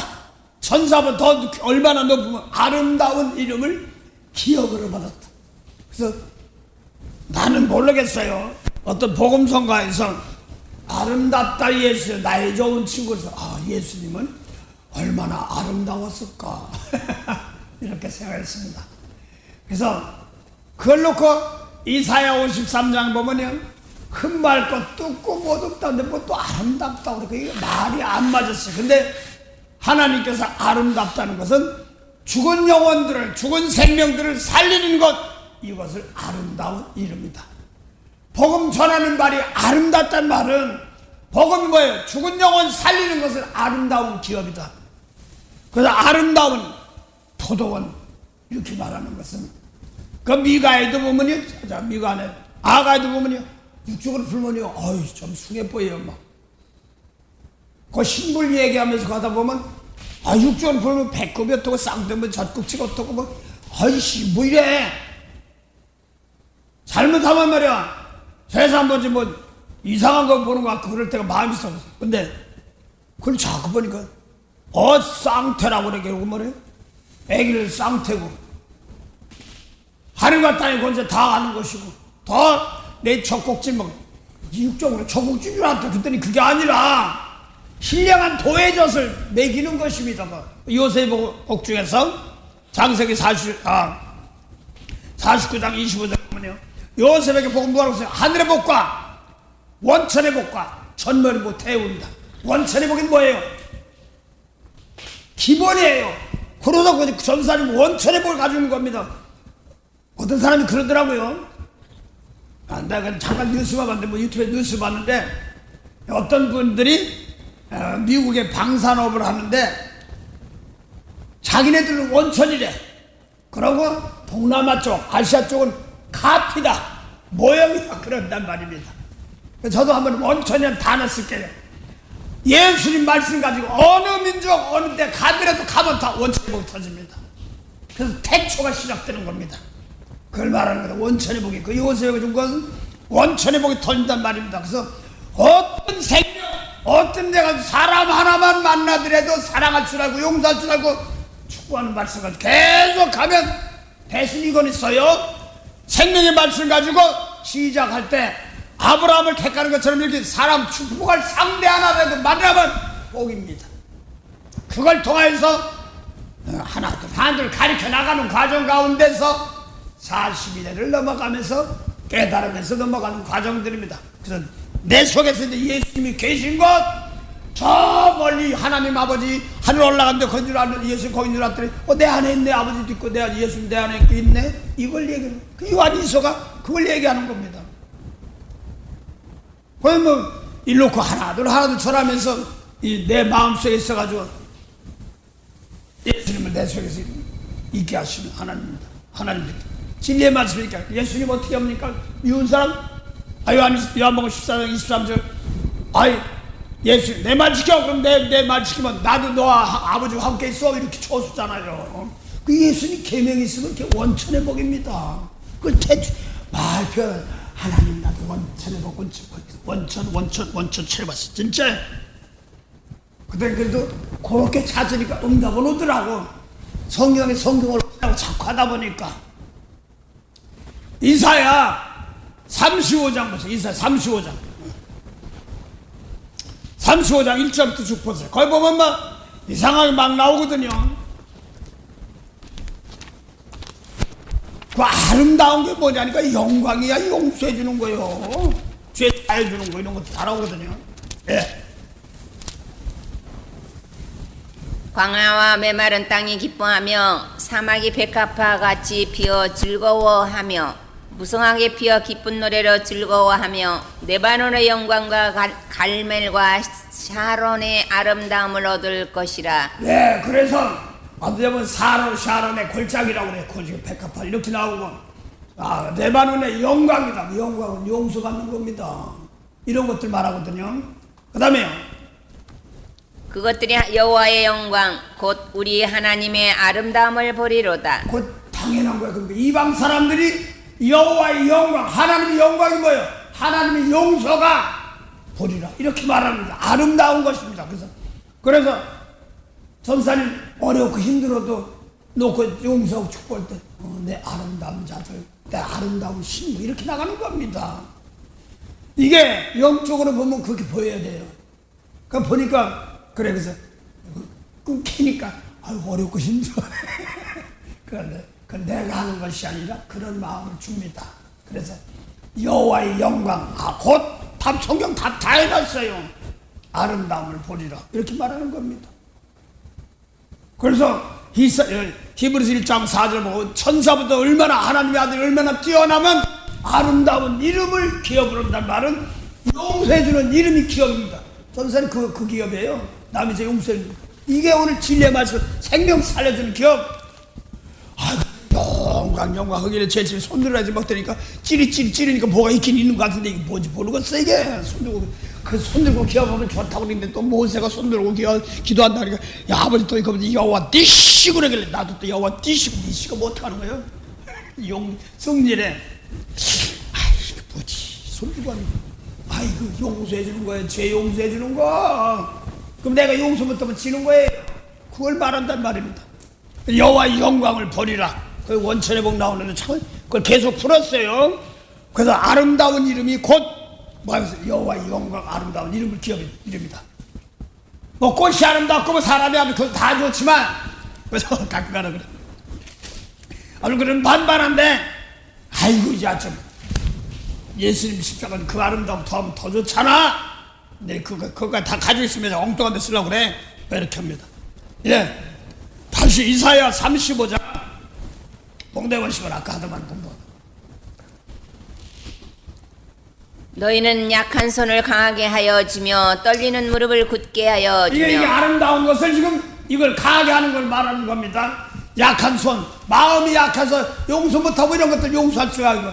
천사보다 더 얼마나 높으면 아름다운 이름을 기업으로 받았다. 그래서 나는 모르겠어요. 어떤 복음성가에서 아름답다 예수 나의 좋은 친구로서 예수님은 얼마나 아름다웠을까 이렇게 생각했습니다. 그래서 그걸 놓고 이사야 53장 보면요 흠맑고 뚝고 못 없다는데 뭐 또 아름답다고 그러니까 이게 말이 안 맞았어요. 근데 하나님께서 아름답다는 것은 죽은 영혼들을 죽은 생명들을 살리는 것 이것을 아름다운 이름이다. 복음 전하는 말이 아름답다는 말은 복음이 뭐예요? 죽은 영혼 살리는 것은 아름다운 기업이다. 그래서 아름다운 포도원 이렇게 말하는 것은 그 미가에도 보면요, 미가에 아가에도 보면요, 육축을 풀면요, 좀 숭해 보여요, 막. 그 신불 얘기하면서 가다 보면 육축을 풀면 배꼽이 어떻고 쌍둥이 젖꼭지가 어떻고 뭐, 뭐 이래. 잘못하면 말이야. 세상 보지 뭐 이상한 거 보는 것 같고 그럴 때가 마음이 있어. 근데 그걸 자꾸 보니까 쌍태라고 그러고 뭐래? 애기를 쌍태고 하늘과 땅의 권세 다 아는 것이고 더 내 젖꼭지 뭐 육적으로 젖꼭지인 줄 알았다. 그랬더니 그게 아니라 신령한 도의 젖을 먹이는 것입니다. 요셉복 중에서 장세기 49장 25절 보면요. 요셉에게 복음 뭐라고 써요? 하늘의 복과 원천의 복과 전멸의 복 태운다. 원천의 복은 뭐예요? 기본이에요. 그러다 전사님 원천의 복을 가지는 겁니다. 어떤 사람이 그러더라고요. 내가 잠깐 뉴스만 봤는데 유튜브에 뉴스 봤는데 어떤 분들이 미국의 방산업을 하는데 자기네들은 원천이래. 그러고 동남아 쪽, 아시아 쪽은 카피다, 모형이다 그런단 말입니다. 저도 한번 원천이라는 단어 쓸게요. 예수님 말씀 가지고 어느 민족 어느 데 가더라도 가면 다 원천이 복 터집니다. 그래서 태초가 시작되는 겁니다. 그걸 말하는 거다. 원천의 복이. 그 요셉에게 준 것은 원천의 복이 터진단 말입니다. 그래서 어떤 생명, 어떤 데가 사람 하나만 만나더라도 사랑할 줄 알고 용서할 줄 알고 축구하는 말씀을 계속 하면 대신 이건 있어요. 생명의 말씀 가지고 시작할 때 아브라함을 택하는 것처럼 이렇게 사람 축복할 상대 하나라도 만나면 복입니다. 그걸 통해서 하나 둘 하나둘 가르쳐 나가는 과정 가운데서 40일을 넘어가면서 깨달으면서 넘어가는 과정들입니다. 그래서 내 속에서 이제 예수님이 계신 것, 저 멀리 하나님 아버지 하늘 올라갔는데 거기 줄 알았는데 예수 거기 줄 알았더니 내 안에 있네, 아버지도 있고 내 예수님 내 안에 있네, 이걸 얘기하는 그 요한일서가 그걸 얘기하는 겁니다. 그럼 뭐 일놓고 하나둘 절하면서 내 마음속에 있어가지고 예수님을 내 속에서 있게 하시는 하나님입니다. 하나님입니다. 진리의 말씀이니까 예수님 어떻게 합니까? 미운 사람? 요한복음 14장 23절 예수 내 말 지켜. 그럼 내 말 지키면 나도 너와 아버지와 함께 있어. 이렇게 쳐주잖아요. 그 예수님 계명이 있으면 그게 원천의 복입니다. 그걸 말표 하나님 나도 원천의 복 원천 채워봤어. 진짜 그때 그래도 그렇게 찾으니까 응답은 오더라고. 성경을 자꾸 하다 보니까 이사야 35장 보세요. 이사야 35장 1절부터 쭉 보세요. 거기 보면 막 이상하게 막 나오거든요. 그 아름다운 게 뭐냐니까 영광이야. 용서해 주는 거요. 죄 사해 주는 거 이런 것도 다 나오거든요. 예. 광야와 메마른 땅이 기뻐하며 사막이 백합화 같이 피어 즐거워하며 무성하게 피어 기쁜 노래로 즐거워하며 레바논의 영광과 갈멜과 샤론의 아름다움을 얻을 것이라. 네, 그래서 어떻게 보면 샤론의 골짜기라고 그래요. 그 백합화 이렇게 나오고 레바논의 영광이다. 그 영광은 용서받는 겁니다. 이런 것들 말하거든요. 그 다음에요. 그것들이 여호와의 영광 곧 우리 하나님의 아름다움을 보리로다. 곧 당연한 거야. 그러니까 이방 사람들이 여호와의 영광, 하나님의 영광이 뭐예요? 하나님의 용서가 보리라. 이렇게 말합니다. 아름다운 것입니다. 그래서 전사님 어렵고 힘들어도 놓고 용서하고 축복할 때 내 아름다운 자들, 내 아름다운 신부 이렇게 나가는 겁니다. 이게 영적으로 보면 그렇게 보여야 돼요. 그러니까 보니까 그래서 끊기니까 어렵고 힘들어. 그런데 내가 하는 것이 아니라 그런 마음을 줍니다. 그래서 여호와의 영광, 곧 성경 다 해놨어요. 아름다움을 보리라 이렇게 말하는 겁니다. 그래서 히브리서 1장 4절 보고 천사보다 얼마나 하나님의 아들이 얼마나 뛰어나면 아름다운 이름을 기업 부른다는 말은 용서해주는 이름이 기업입니다. 전사는 그 기업이에요. 남이 제 용서해줍니다. 이게 오늘 진리의 말씀, 생명 살려주는 기업. 영광 하길래 제 집에 손들어야지 먹더니까 찌리니까 뭐가 있긴 있는 것 같은데 이게 뭔지 모르겠어. 이게 손들고 기업하면 좋다고 그러는데 또 모세가 손들고 기도한다 그러니까 야 아버지 또 이거 여호와 띠시고 그러길래 나도 또 여호와 띠시고 뭐 어떡하는 거예요? 성질에 이게 뭐지 손들고 하는 거. 이거 용서해 주는 거예요. 죄 용서해 주는 거. 그럼 내가 용서 못하면 지는 거예요. 그걸 말한단 말입니다. 여호와의 영광을 보리라. 그 원천의 복 나오는데 참 그걸 계속 풀었어요. 그래서 아름다운 이름이 곧 여호와의 영광 아름다운 이름을 이름이다. 뭐 꽃이 아름답고 뭐 사람이 아름답고 다 좋지만 그래서 가끔 가라 그래. 얼굴은 반반한데 이제 좀 예수님 십자가는 그 아름다움 더하면 더 좋잖아. 근데 그거 다 가지고 있으면 엉뚱한 데 쓰려고 그래. 이렇게 합니다. 예. 다시 이사야 35장 봉대원식을 아까 하더만 봉대원. 너희는 약한 손을 강하게 하여 주며 떨리는 무릎을 굳게 하여 주며. 이게 아름다운 것을 지금 이걸 강하게 하는 걸 말하는 겁니다. 약한 손, 마음이 약해서 용서 못하고 이런 것들 용서할 줄 알고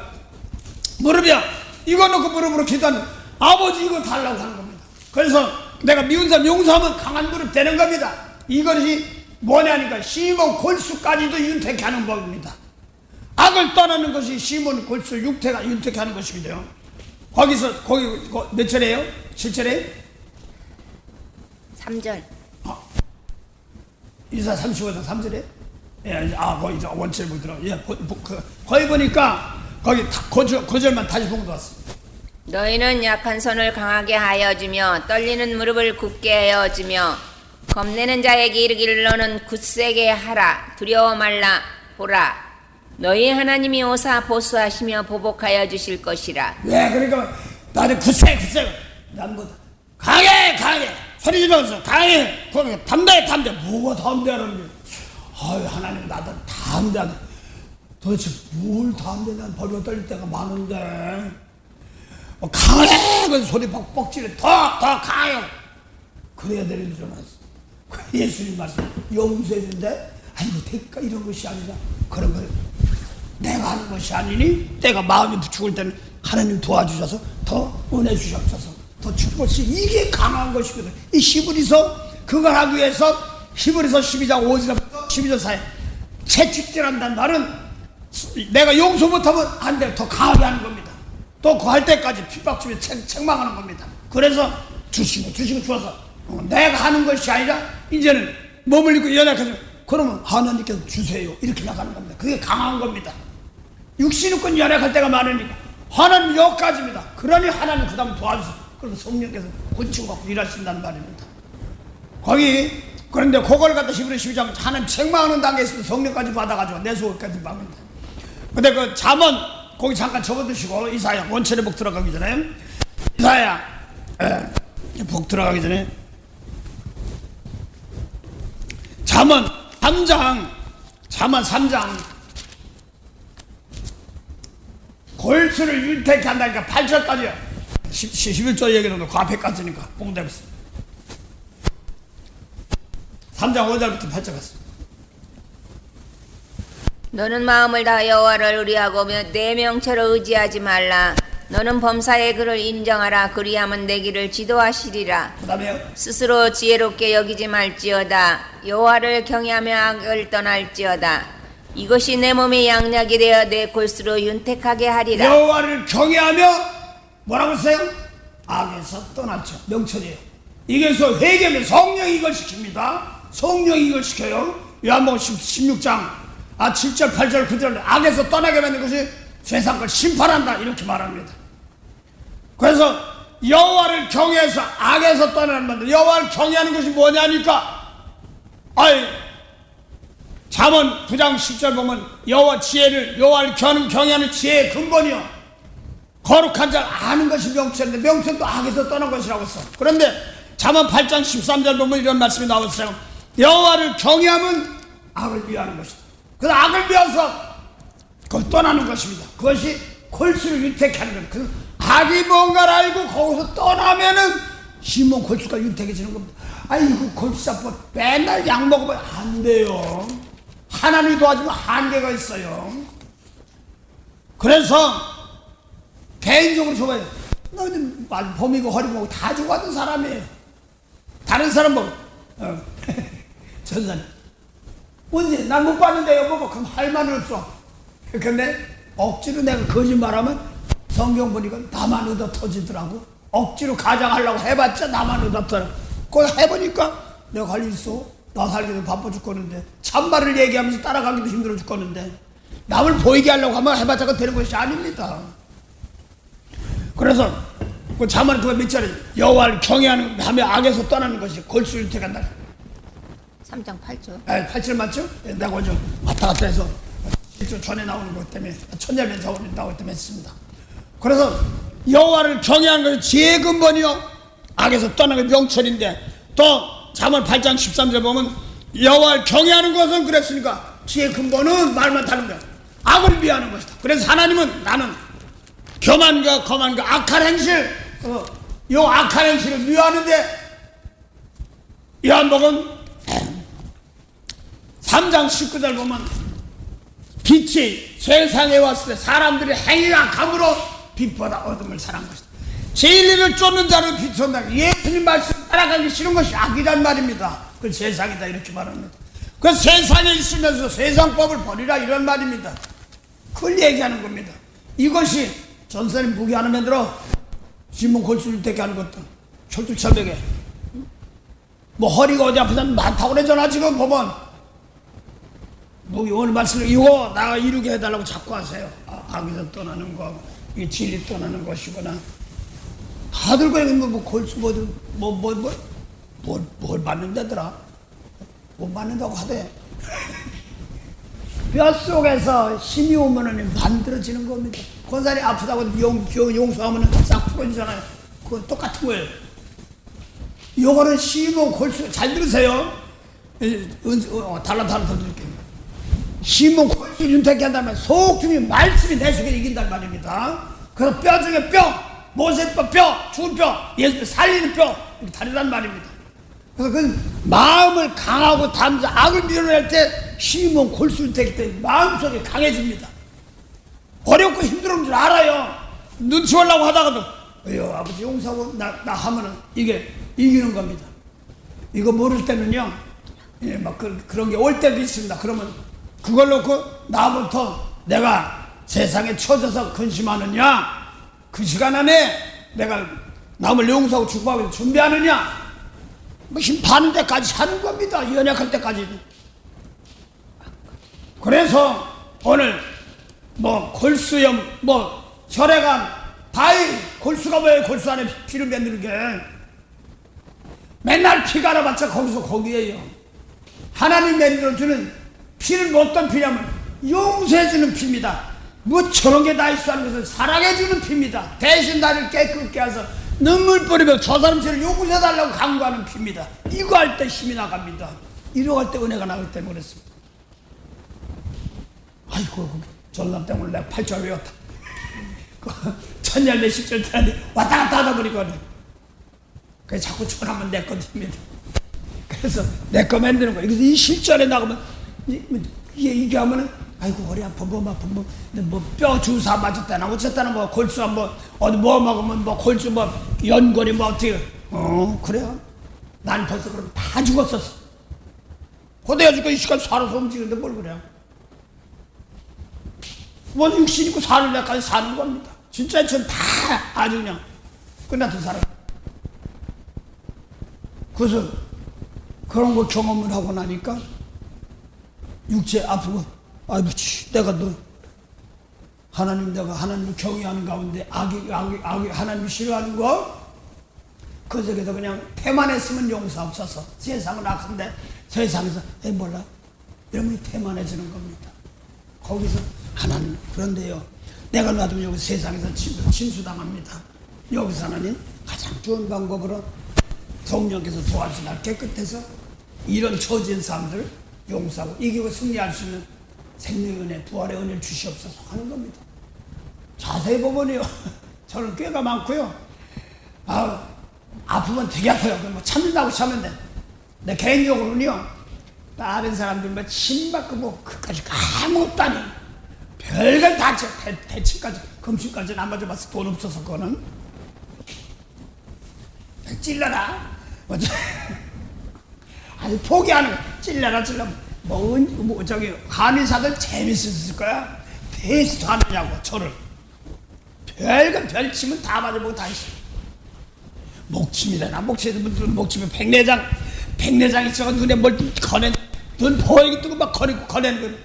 무릎이야. 이거 놓고 무릎으로 기도하는 아버지 이거 달라고 하는 겁니다. 그래서 내가 미운 사람 용서하면 강한 무릎 되는 겁니다. 이것이 뭐냐니까 시몬 골수까지도 윤택케 하는 법입니다. 악을 떠나는 것이 시몬 골수 육태가 윤택케 하는 것이거든요. 거기서 거기 몇 절이에요? 7절에 3절. 이사 35장 3절에 예, 거기 원체를 보더라. 예, 거기 보니까 거기 고절만 다시 보고 왔습니다. 너희는 약한 손을 강하게 하여주며 떨리는 무릎을 굳게 하여주며 겁내는 자에게 이르기를 너는 굳세게 하라. 두려워 말라. 보라, 너희 하나님이 오사 보수하시며 보복하여 주실 것이라. 왜 그러니까 나는 굳세 난뭐 강해 소리 지르면서 강해 거기 담대 뭐가 담대하는 게 아유 하나님 나도 담대하네. 도대체 뭘 담대? 난 벌벌 떨릴 때가 많은데 강해 그 소리 벅벅 지르 더 강해요. 그래야 되는 줄 알았어. 예수님 말씀 용서해준대. 아이고 대가 이런 것이 아니라 그런 걸 내가 하는 것이 아니니 내가 마음이 죽을 때는 하나님 도와주셔서 더 은혜 주셨어서 더 축복시 이게 강한 것이거든. 이 히브리서 그걸 하기 위해서 히브리서 12장 5절부터 12절 사이 채찍질한다는 말은 내가 용서 못하면 안 돼. 더 강하게 하는 겁니다. 또 그 할 때까지 핍박주에 책망하는 겁니다. 그래서 주시고 주어서 내가 하는 것이 아니라 이제는 몸을 입고 연약해서 그러면 하나님께서 주세요 이렇게 나가는 겁니다. 그게 강한 겁니다. 육신은 연약할 때가 많으니까 하나님 여기까지입니다. 그러니 하나님 그 다음 도와주세요. 그래서 성령께서 고치고 갖고 일하신다는 말입니다. 거기 그런데 그걸 갖다 히브리 12장 하나님 책망하는 단계에 있으면 성령까지 받아가지고 내 속까지 받는다. 근데 그 잠언 거기 잠깐 접어두시고 이사야 원천의 복 들어가기 전에 이사야 복 들어가기 전에 잠언 3장 골수를 윤택케 한다니까 8절까지야. 11절 얘기는 그 앞에까지니까 봉대했어. 3장 5절부터 8절 갔어. 너는 마음을 다 여호와를 의뢰하고 내 명철을 의지하지 말라. 너는 범사의 그를 인정하라. 그리하면 내 길을 지도하시리라. 그 다음에요. 스스로 지혜롭게 여기지 말지어다. 여호와를 경외하며 악을 떠날지어다. 이것이 내 몸의 양약이 되어 내 골수로 윤택하게 하리라. 여호와를 경외하며 뭐라고 했어요? 악에서 떠났죠. 명철이에요. 이게서 회개하면 성령이 이걸 시킵니다. 성령이 이걸 시켜요. 요한복음 16장 7절 8절 9절 악에서 떠나게 만든 것이 세상 걸 심판한다 이렇게 말합니다. 그래서 여호와를 경외해서 악에서 떠나는 건데 여호와를 경외하는 것이 뭐냐니까 잠언 9장 10절 보면 여호와를 경외하는 지혜의 근본이요 거룩한 자를 아는 것이 명철인데 명철도 악에서 떠난 것이라고 써. 그런데 잠언 8장 13절 보면 이런 말씀이 나왔어요. 여호와를 경외하면 악을 위하는 것이다. 그래서 악을 위해서 그걸 떠나는 것입니다. 그것이 골수를 윤택케 하는 겁니다. 그래서 악이 뭔가를 알고 거기서 떠나면은 시몬 골수가 윤택해지는 겁니다. 아이고 골수잡고 맨날 약 먹으면 안 돼요. 하나님이 도와주면 한계가 있어요. 그래서 개인적으로 좋아해요. 너는 봄이고 허리고 다 좋아하는 사람이에요. 다른 사람 보고 전사님 언제 난 못 봤는데요 뭐 그럼 할 말은 없어. 근데 억지로 내가 거짓말하면 성경 보니까 나만 얻어 터지더라고. 억지로 가장하려고 해봤자 나만 얻어 터져. 그거 해보니까 내가 할 일 있어. 나 살기도 바빠 죽겠는데 참말을 얘기하면서 따라가기도 힘들어 죽겠는데 남을 보이게 하려고 하면 해봤자 되는 것이 아닙니다. 그래서 그 잠언 그거 몇 절에 여호와를 경외하며 악에서 떠나는 것이 골수를 윤택한다. 3장 8절. 8절 맞죠? 내가 어제 왔다 갔다 해서 실제 전에 나오는 것 때문에 천년면 자원이 나오기 때문에 했습니다. 그래서 여호와를 경외하는 것은 지혜의 근본이요 악에서 떠나는 게 명철인데 또 잠언 8장 13절 보면 여호와를 경외하는 것은 그랬으니까 지혜의 근본은 말만 다른 거야. 악을 위하는 것이다. 그래서 하나님은 나는 교만과 거만과 악한 행실 요 악한 행실을 미워하는데 요한복음 3장 19절 보면 빛이 세상에 왔을 때 사람들이 행위가 악함으로 빛보다 어둠을 사랑한 것이다. 진리를 쫓는 자는 빛이 온다. 예수님 말씀 따라가기 싫은 것이 악이란 말입니다. 그 세상이다 이렇게 말합니다. 그 세상에 있으면서 세상법을 버리라 이런 말입니다. 그걸 얘기하는 겁니다. 이것이 전선이 무기하는 만들어 신문 골수를 되게 하는 것도 철두철벽에 뭐 허리가 어디 아프다면 많다고 그러잖아. 지금 보면 무기 오늘 말씀을 이거 나가 이루게 해달라고 자꾸 하세요. 악에서 떠나는 거, 이 진리 떠나는 것이거나 다들 그냥 뭐 골수 뭘 맞는다더라. 못 맞는다고 하대. 뼛속에서 힘이 오면은 만들어지는 겁니다. 권사리 아프다고 용서하면은 싹 풀어지잖아요. 그건 똑같은 거예요. 요거는 심은 골수, 잘 들으세요. 달라 더 드릴게요. 심은 골수 윤택히 한다면 속중이 말씀이 내 속에 이긴단 말입니다. 그래서 뼈 중에 뼈, 모세뼈, 죽은 뼈, 예수 살리는 뼈, 이렇게 다르단 말입니다. 그래서 그 마음을 강하고 담자 악을 밀어낼 때 심은 골수를 되기 때문에 마음속에 강해집니다. 어렵고 힘든 줄 알아요. 눈치 보려고 하다가도 아버지 용서하고 나 하면은 이게 이기는 겁니다. 이거 모를 때는요, 예, 막 그런 게 올 때도 있습니다. 그러면 그걸 놓고 나부터 내가 세상에 처져서 근심하느냐, 그 시간 안에 내가 남을 용서하고 축복하기 위해서 준비하느냐, 뭐 힘 파는 데까지 하는 겁니다. 연약할 때까지. 그래서 오늘 뭐 골수염, 뭐 혈액암, 바위, 골수가 뭐예요? 골수 안에 피를 만드는 게 맨날 피가 나봤자 거기에요. 하나님 만들어주는 피는 뭐 어떤 피냐면 용서해주는 피입니다. 뭐 저런 게 다 있어 하는 것은 사랑해주는 피입니다. 대신 나를 깨끗게 해서 눈물 뿌리며 저 사람 죄를 용서해달라고 강구하는 피입니다. 이거 할 때 힘이 나갑니다. 이러고 할 때 은혜가 나기 때문에 그랬습니다. 아이고 전남 때문에 내가 8절 외웠다. 천열 몇십 절 때는데 왔다 갔다 하다 보니까 그래서 자꾸 전하면 내 거 됩니다. 그래서 내 거 만드는 거예요. 그래서 이 실전에 나가면 이게 하면은 아이고 허리 아파 뭐 뼈 주사 맞았다나 어쨌다나 뭐 골수 뭐 어디 뭐 먹으면 뭐 골수 뭐 연골이 뭐 어떻게 그래요? 난 벌써 그럼 다 죽었었어. 고대해주고 이 시간 살아서 움직이는데 뭘 그래요? 뭐 육신 있고 사는 데까지 사는 겁니다. 진짜 전 다 아주 그냥 끝났던 사람. 그래서 그런 거 경험을 하고 나니까 육체 아프고 아이고 내가 너 하나님 내가 하나님을 경외하는 가운데 악이 하나님을 싫어하는 거 그 속에서 그냥 태만했으면 용서없어서 세상은 악한데 세상에서 몰라 이러면 태만해지는 겁니다. 거기서 하나님 그런데요 내가 놔두면 여기 세상에서 침수당합니다. 여기서 하나님 가장 좋은 방법으로 성령께서 도와주나 깨끗해서 이런 처지인 사람들을 용서하고 이기고 승리할 수 있는 생명의 은혜, 부활의 은혜를 주시옵소서 하는 겁니다. 자세히 보면요 저는 꾀가 많고요. 아프면 되게 아파요. 뭐 참는다고 참으면 돼. 내 개인적으로는요 다른 사람들 뭐 침받고 뭐 그까지 아무것도 아니에요. 별걸 다 대치까지 금치까지는 안 맞아봤어. 돈 없어서 그거는 찔러라 아주 포기하는 거야. 찔러라 뭐 저기 한의사들 재밌었을 거야. 테스트 하느냐고 저를 별 침은 다 맞아보고 다 있어. 목침이라나 목침에 백내장 있어가지고 눈에 뭘 거내 눈 보이게 뜨고 막 거내는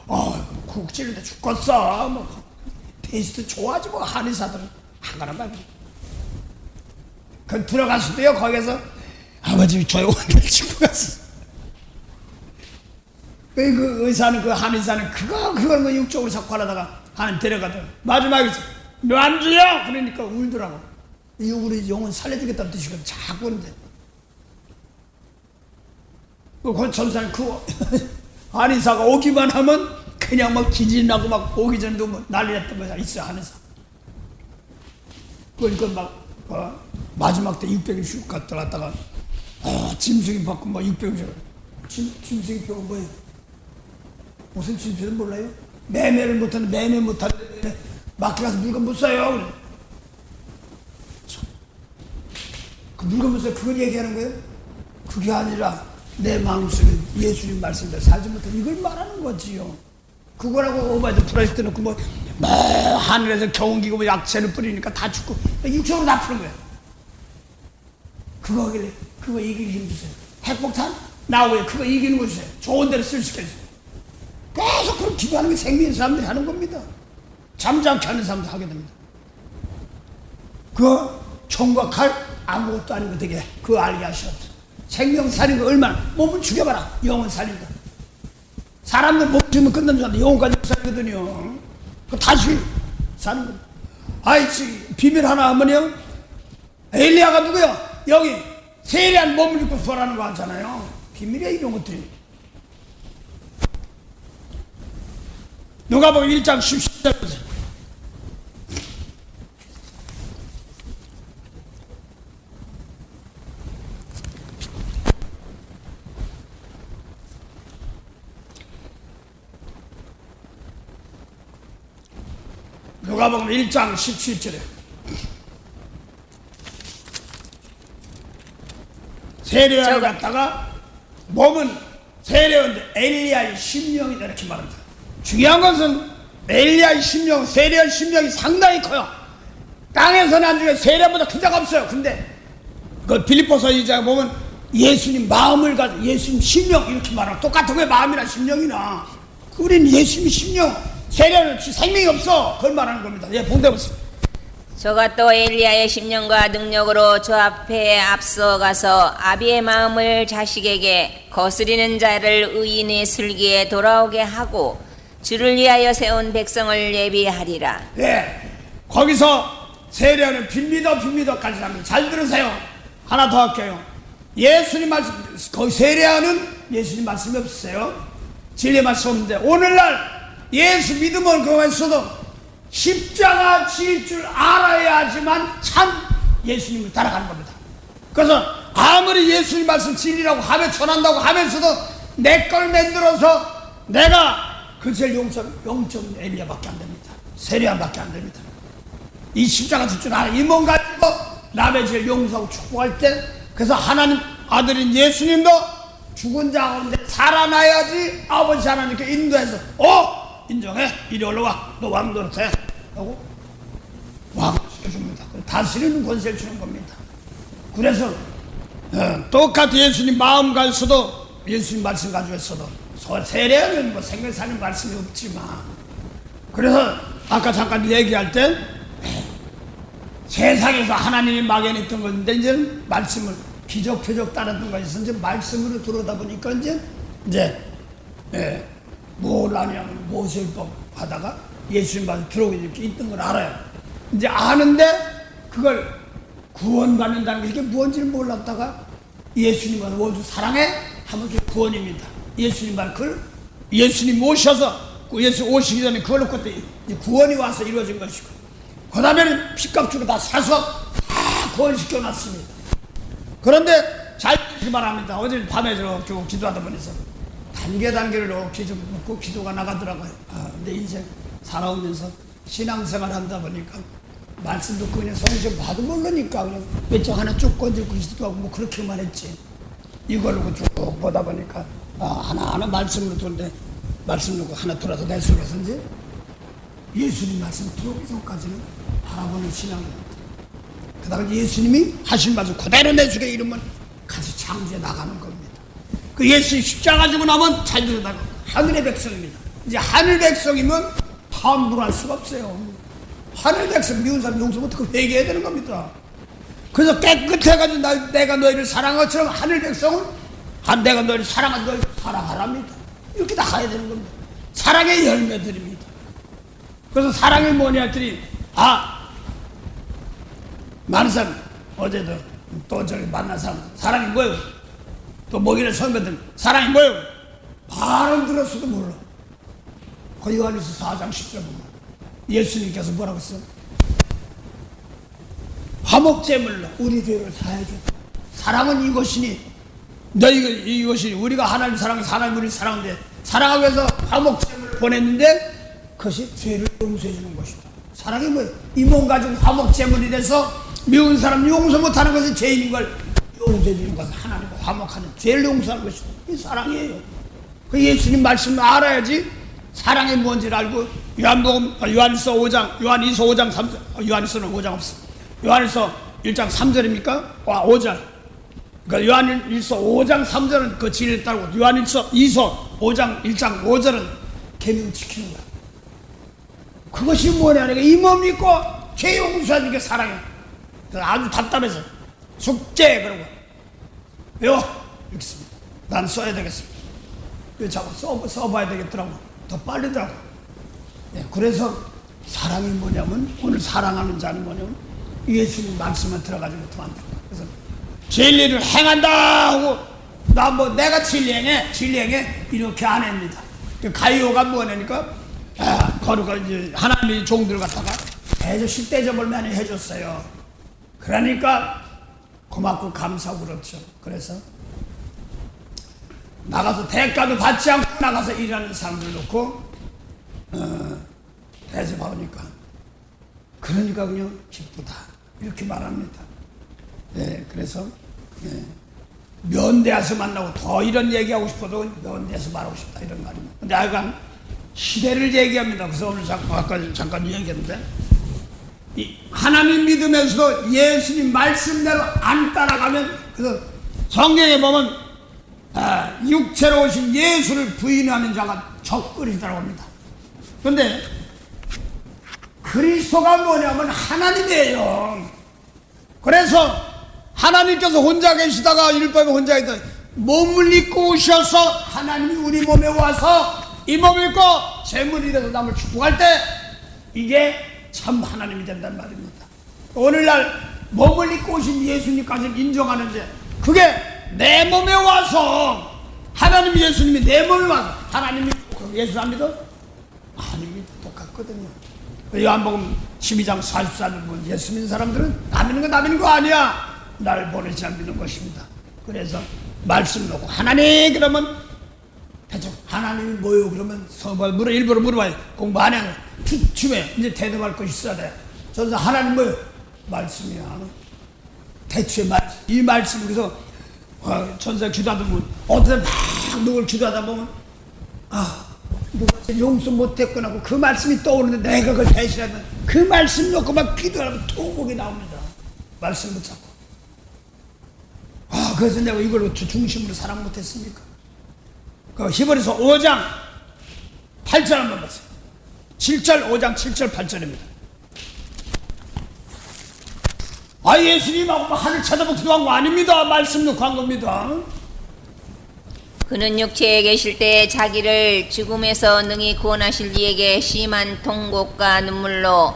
거. 국 찔는데 죽겠어. 뭐 테스트 좋아하지 뭐 한의사들은 하거나 말고. 그 들어갔을 때요 거기서 아버지 저희 오늘 친구 갔어. 그 의사는 그 한의사는 그걸 뭐 육적으로 자꾸 하다가 하는 데려가더라고. 마지막에 너 안 줘요? 그러니까 울더라고. 우리 영혼 살려주겠다는 뜻이거든. 자꾸 그런데 그 전사는 그 한의사가 오기만 하면 그냥 막 기진나고 막 오기 전에도 뭐 난리 났던 거야. 있어요 한의사. 그러니까 막 마지막 때 600일 갔다가 짐승이 받고 막 600일 짐승이 뼈가 뭐예요? 무슨 짐승은 몰라요? 매매를 못하는데 마켓 가서 물건 못 사요. 그래. 그 물건 못 사요. 그걸 얘기하는 거예요? 그게 아니라 내 마음속에 예수님 말씀대로 살지 못하면 이걸 말하는 거지요. 그거라고 오바이드 프로젝트 놓고 뭐 하늘에서 경운기고 뭐 약재를 뿌리니까 다 죽고 육적으로 다 푸는 거야. 그거 하길래 그거 이기기 힘드세요. 핵폭탄 나오고요. 그거 이기는 거 주세요. 좋은 데로 쓸 수 있게 해주세요. 계속 그런 기도하는 게 생명인 사람들이 하는 겁니다. 잠잠케 하는 사람도 하게 됩니다. 그 총과 칼 아무것도 아닌 거 되게 그거 알게 하시옵소서. 생명 살린 거 얼마나 몸을 죽여봐라. 영혼 살린 거. 사람들 몸 죽으면 끝난 줄 알았는데 영혼까지 살거든요. 그 다시 사는 거. 아이 비밀 하나 하면요. 엘리야가 누구요? 여기 세례한 몸을 입고 부활하는 거 하잖아요. 비밀이야 이런 것들이. 누가복음 1장 17절 보세요. 누가복음 1장 17절에 세례요한을 갖다가 몸은 세례요한데 엘리야의 심령이다 이렇게 말합니다. 중요한 것은 엘리야의 심령, 세례요한 심령이 상당히 커요. 땅에서 나중에 세례보다 큰 자가 없어요. 근데 그 빌립보서 2장에 보면 예수님 마음을 가지고 예수님 심령 이렇게 말하고 똑같은 거예요. 마음이나 심령이나. 우리는 예수님 심령 세례는 생명이 없어. 그걸 말하는 겁니다. 예, 봉대보세요. 저가 또 엘리야의 심령과 능력으로 저 앞에 앞서가서 아비의 마음을 자식에게 거스리는 자를 의인의 슬기에 돌아오게 하고 주를 위하여 세운 백성을 예비하리라. 예, 거기서 세례는 빌미더까지 합니다. 잘 들으세요. 하나 더 할게요. 예수님 말씀, 거기 세례하는 예수님 말씀이 없어요. 진리 말씀 없는데 오늘날 예수 믿으면 그만 있어도 십자가 질 줄 알아야지만 참 예수님을 따라가는 겁니다. 그래서 아무리 예수님 말씀 진리라고 하며 전한다고 하면서도 내 걸 만들어서 내가 그 제일 0.1리아밖에 안 됩니다. 세례안밖에 안 됩니다. 이 십자가 질 줄 알아. 이 몸 가지고 남의 죄를 용서하고 축복할 때 그래서 하나님 아들인 예수님도 죽은 자 가운데 살아나야지 아버지 하나님께 인도해서 인정해. 이리 올라와. 너 왕 노릇해. 하고 왕을 시켜줍니다. 다스리는 권세를 주는 겁니다. 그래서 똑같이 예수님 마음 가지고도 예수님 말씀 가지고 있어도 세례는 뭐 생명 사는 말씀이 없지만 그래서 아까 잠깐 얘기할 때 세상에서 하나님이 막연했던 건데 이제 말씀을 기적 표적 따르던 것에서 이제 말씀으로 들어오다 보니까 이제 뭘 아냐면 모세율법 하다가 예수님 받아 들어오게 이렇게 있던 걸 알아요. 이제 아는데 그걸 구원받는다는 게 이게 무언지를 몰랐다가 예수님 받아 원수 사랑해 하면 그게 구원입니다. 예수님 받아 그걸 예수님 오셔서 예수 오시기 전에 그걸 놓고 이제 구원이 와서 이루어진 것이고 그 다음에는 핏값 주고 다 사서 다 구원시켜 놨습니다. 그런데 잘 듣기 바랍니다. 어제 밤에 저 기도하다 보니까 단계를 이렇게 좀 먹고 기도가 나가더라고요. 근데 인생 살아오면서 신앙생활 하다 보니까 말씀 듣고 그냥 성경 봐도 모르니까 그냥 몇장 하나 쭉 건지고 기도하고 뭐 그렇게만 했지. 이걸로 쭉 보다 보니까 하나하나 말씀으로 듣는데 말씀 놓고 하나 돌아서 내 속에서 이제 예수님 말씀 들어오기 전까지는 바라보는 신앙입니다. 그다음에 예수님이 하신 말씀 그대로 내 속에 이러면 같이 창조해 나가는 겁니다. 그 예수 십자가 지고 나면 잘 들어다가 하늘의 백성입니다. 이제 하늘 백성이면 함부로 할 수가 없어요. 하늘 백성 미운 사람 용서부터 그 회개해야 되는 겁니다. 그래서 깨끗해가지고 내가 너희를 사랑한 것처럼 하늘 백성은 내가 너희를 사랑한 너희를 사랑하랍니다. 이렇게 다 가야 되는 겁니다. 사랑의 열매들입니다. 그래서 사랑이 뭐냐 했더니 많은 사람 어제도 또 저기 만난 사람 사랑이 뭐예요? 또 목요일에 선배들 사랑이 뭐예요? 말은 들었어도 몰라. 그 요한일서 4장 10절 보면 예수님께서 뭐라고 했어요? 화목제물로 우리 죄를 사해줬다. 사랑은 이것이니 너희가 이것이니 우리가 하나님 사랑해서 하나님 우리 사랑하는데 사랑하기 위해서 화목제물을 보냈는데 그것이 죄를 용서해 주는 것이다. 사랑이 뭐예요? 이 몸 가지고 화목제물이 돼서 미운 사람 용서 못하는 것이 죄인인 걸 용서해 주는 것은 하나님과 화목하는 죄를 용서하는 것이 이 사랑이에요. 그 예수님 말씀을 알아야지 사랑이 뭔지를 알고. 요한일서 5장, 요한일서 5장 3절, 요한일서는 5장 없어. 요한일서 1장 3절입니까? 5절. 그러니까 요한일서 5장 3절은 그 진리를 따르고, 요한일서 5장 1장 5절은 계명 지키는 거야. 그것이 뭐냐니까 이 몸 믿고 죄 용서하는 게 사랑이야. 아주 답답해서 숙제 그러고 외워 이렇게 씁니다. 난 써야 되겠습니다. 이거 자꾸 써봐야 되겠더라고. 더 빨리더라고. 네, 그래서 사랑이 뭐냐면, 오늘 사랑하는 자는 뭐냐면 예수님 말씀을 들어가지고 더 한다. 그래서 진리를 행한다 하고 나 뭐 내가 진리행해 이렇게 안 합니다. 가이오가 뭐냐니까 거룩한 이제 하나님의 종들 갖다가 대접 식대접을 많이 해줬어요. 그러니까 고맙고 감사하고 그렇죠. 그래서 나가서 대가도 받지 않고 나가서 일하는 사람들 놓고 대접하니까 그러니까 그냥 기쁘다 이렇게 말합니다. 네, 그래서 면대에서 만나고 더 이런 얘기하고 싶어도 면대에서 말하고 싶다 이런 말입니다. 근데 하여간 시대를 얘기합니다. 그래서 오늘 잠깐 얘기했는데, 이 하나님 믿으면서도 예수님 말씀대로 안 따라가면, 그래서 성경에 보면 육체로 오신 예수를 부인하는 자가 적그리스도라고 합니다. 그런데 그리스도가 뭐냐면 하나님이에요. 그래서 하나님께서 혼자 계시다가 율법에 혼자 있다 몸을 입고 오셔서 하나님이 우리 몸에 와서 이 몸을 입고 재물이 돼서 남을 축복할 때 이게 참 하나님이 된다는 말입니다. 오늘날 몸을 입고 오신 예수님까지 인정하는데 그게 내 몸에 와서 하나님 예수님이 내 몸에 와서 하나님이 예수 안 믿어? 아닙니다. 똑같거든요. 요한복음 12장 44절 보면 예수 믿는 사람들은 나 믿는 거 아니야. 나를 보내지 않는 믿는 것입니다. 그래서 말씀 놓고 하나님 그러면 대충 하나님이 뭐요? 그러면 일부러 물어봐요. 공부 안 해. 춤에 이제 대답할 것이 있어야 돼. 저는 하나님 뭐요? 말씀이야. 대추의 말씀. 이 말씀. 그래서 전사 기도하다 보면 어떤 막 누굴 기도하다 보면 누가 용서 못했구나 하고 그 말씀이 떠오르는데 내가 그걸 대신하면 그 말씀 놓고 막 기도하면 통곡이 나옵니다. 말씀 붙잡고. 그래서 내가 이걸로 중심으로 사랑 못했습니까? 그 히브리서 5장 8절 한번 보세요. 7절 5장 7절 8절입니다. 예수님하고 하늘 쳐다보고 기도한 거 아닙니다. 말씀 놓고 한 겁니다. 그는 육체에 계실 때 자기를 죽음에서 능히 구원하실 이에게 심한 통곡과 눈물로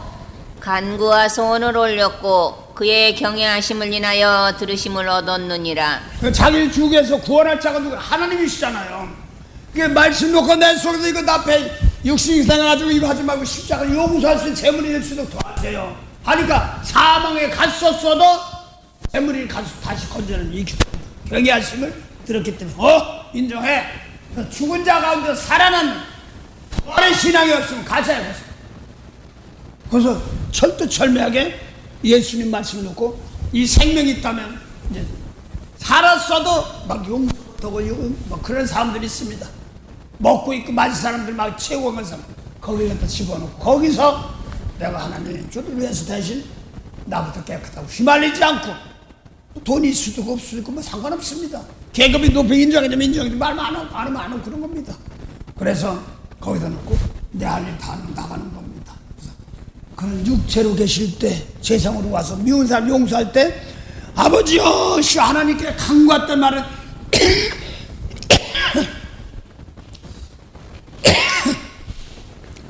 간구와 소원을 올렸고 그의 경외하심을 인하여 들으심을 얻었느니라. 자기를 죽에서 구원할 자가 누구? 하나님이시잖아요. 그게 말씀 놓고 내 속에서 이거 나ppe 육신이 생겨가지고 이거 하지 말고 십자가 용서할 수 있는 재물이 될 수 있도록 도와주세요 하니까 사망에 갔었어도 재물이 가서 다시 건져는 이 경외하심을 들었기 때문에 인정해. 죽은 자 가운데 살아난 부활의 신앙이 없으면 가짜야. 그래서 철두철미하게 예수님 말씀 놓고 이 생명이 있다면 이제 살았어도 막 용서 못하고 막 그런 사람들이 있습니다. 먹고 있고 맞은 사람들 막 채워가면서 거기다 집어넣고 거기서 내가 하나님 저를 위해서 대신 나부터 깨끗하고 휘말리지 않고 돈이 있을 수도 없을 수도 있고 뭐 상관없습니다. 계급이 높이 인정해주면 인정해주면 말만 안 하고 그런 겁니다. 그래서 거기다 놓고 내 할 일 다 나가는 겁니다. 그래서 그는 육체로 계실 때 세상으로 와서 미운 사람 용서할 때 아버지여 하나님께 간구했던 말은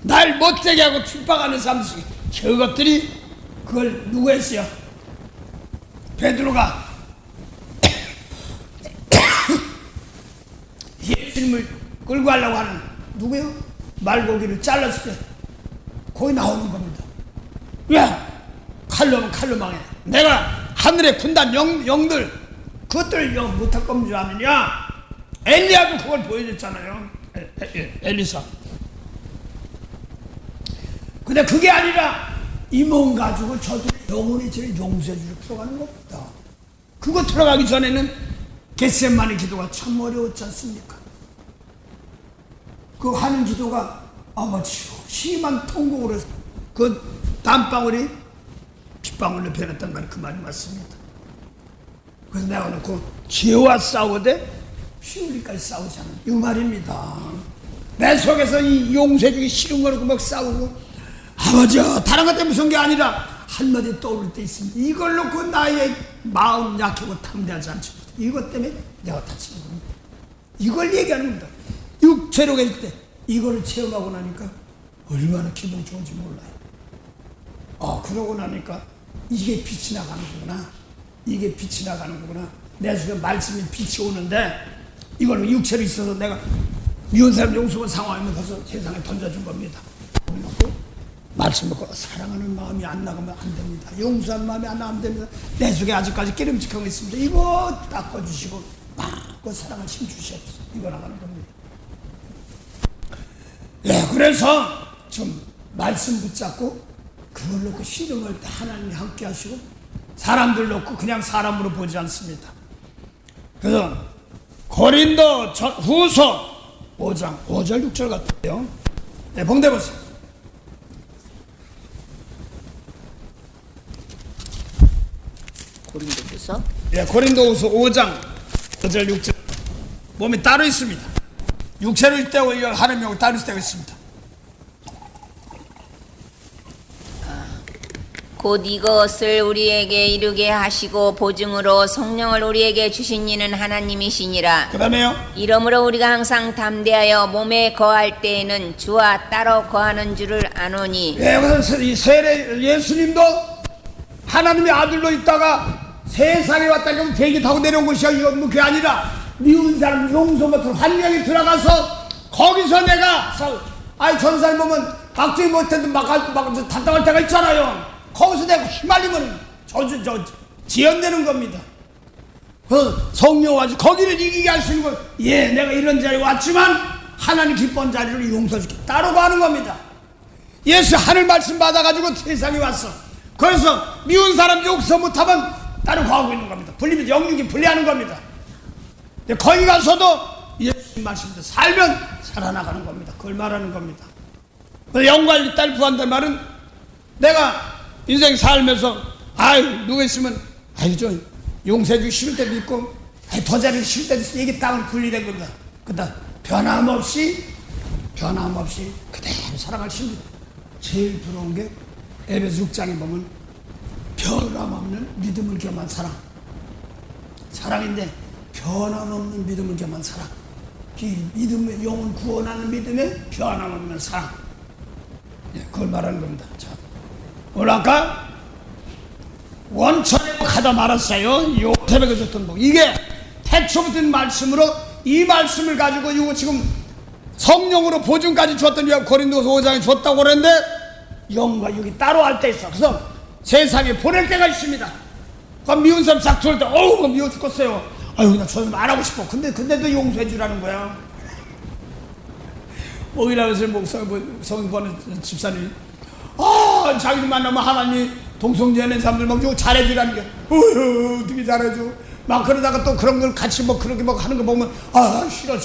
날 못되게 하고 핍박하는 사람들 저것들이 그걸 누구 했어요? 베드로가 예수님을 끌고 가려고 하는 누구요? 말고기를 잘랐을 때 거기 나오는 겁니다. 왜? 칼로면 칼로 망해. 내가 하늘의 군단 영들 그것들을 못할 겁니다 줄 아느냐? 엘리야도 그걸 보여줬잖아요. 엘리사. 근데 그게 아니라 이 몸 가지고 저도 영원히 저를 용서해 주려고 들어가는 겁니다. 그거 들어가기 전에는 겟세마네 기도가 참 어려웠지 않습니까? 그 하는 기도가 아버지요 심한 통곡으로 그 땀방울이 빗방울로 변했단 말이 그 말이 맞습니다. 그래서 내가 놓고 죄와 싸우되 피 흘리까지 싸우지 않는 이 말입니다. 내 속에서 이 용서해주기 싫은 거로 막 싸우고 아버지요 다른 것 때문에 무슨 게 아니라 한마디 떠오를 때 있습니다. 이걸 놓고 나의 마음 약하고 탐대하지 않습니다. 이것 때문에 내가 다치는 겁니다. 이걸 얘기하는 겁니다. 육체로 계실 때 이거를 체험하고 나니까 얼마나 기분이 좋은지 몰라요. 그러고 나니까 이게 빛이 나가는 거구나. 이게 빛이 나가는 거구나. 내 속에 말씀이 빛이 오는데 이걸 육체로 있어서 내가 미운 사람 용서가 상황이면 가서 세상에 던져준 겁니다. 말씀 먹고 사랑하는 마음이 안 나가면 안 됩니다. 용서하는 마음이 안 나가면 됩니다. 내 속에 아직까지 기름직한 거 있습니다. 이거 닦아주시고 그 사랑을 힘주시옵소서. 이거 나가는 겁니다. 예, 그래서 좀 말씀 붙잡고 그걸 놓고 씨름할 때 하나님이 함께 하시고 사람들 놓고 그냥 사람으로 보지 않습니다. 그래서 고린도 후서 5장 5절 6절 같아요. 네, 봉대 보세요. 고린도후서 예, 고린도후서 5장 5절 6절 몸이 따로 있습니다. 육체로 있을 때고 하나님하고 따로 있을 때가 있습니다. 곧 이것을 우리에게 이루게 하시고 보증으로 성령을 우리에게 주신 이는 하나님이시니라. 그 다음에요. 이러므로 우리가 항상 담대하여 몸에 거할 때에는 주와 따로 거하는 줄을 아노니. 예, 그래서 이 세례 예수님도 하나님의 아들로 있다가 세상에 왔다니까 비행기 타고 내려온 것이야. 이건 뭐 그게 아니라 미운 사람 용서부터 환경에 들어가서 거기서 내가 전 사람 보면 박주희 못해도 막 답답할 때가 있잖아요. 거기서 내가 휘말리면 지연되는 겁니다. 그 성령 와서 거기를 이기게 할 수 있는 건 내가 이런 자리에 왔지만 하나님 기쁜 자리를 용서해줄게 따로 가는 겁니다. 예수 하늘 말씀 받아가지고 세상에 왔어. 그래서 미운 사람 용서 못하면 따로 가고 있는 겁니다. 분리면 영육이 분리하는 겁니다. 근데 거기 가서도 예수님 말씀대로 살면 살아나가는 겁니다. 그걸 말하는 겁니다. 영광을 딸 구한다는 말은 내가 인생 살면서 누가 있으면 저 용서해주기 싫을 때도 있고 더 잘하기 싫을 때도 있어. 이게 땅을 분리된 겁니다. 그러다 변함없이 그대로 살아갈 수 있는 제일 부러운 게 에베소 6장에 보면 변함없는 믿음을 겸한 사랑인데 변함없는 믿음을 겸한 사랑. 이 믿음의 영혼 구원하는 믿음의 변함없는 사랑. 그걸 말하는 겁니다. 자, 오늘 아까 원천에 가다 말았어요. 요셉에게 줬던 복. 이게 태초부터 말씀으로 이 말씀을 가지고 이거 지금 성령으로 보증까지 줬던 고린도서 5장에 줬다고 그랬는데 영과 육이 따로 할 때 있어. 그래서 세상에 보낼 때가 있습니다. 그 미운 사람 싹 들을 때 미워 죽겠어요. 나 저 사람 안 하고 싶어. 근데도 용서해 주라는 거야. 목이라면서 성경 보는 집사님이 자기를 만나면 하나님 동성연애 사람들 막 잘해주라는 게 어떻게 잘해줘. 막 그러다가 또 그런 걸 같이 그렇게 하는 거 보면 싫어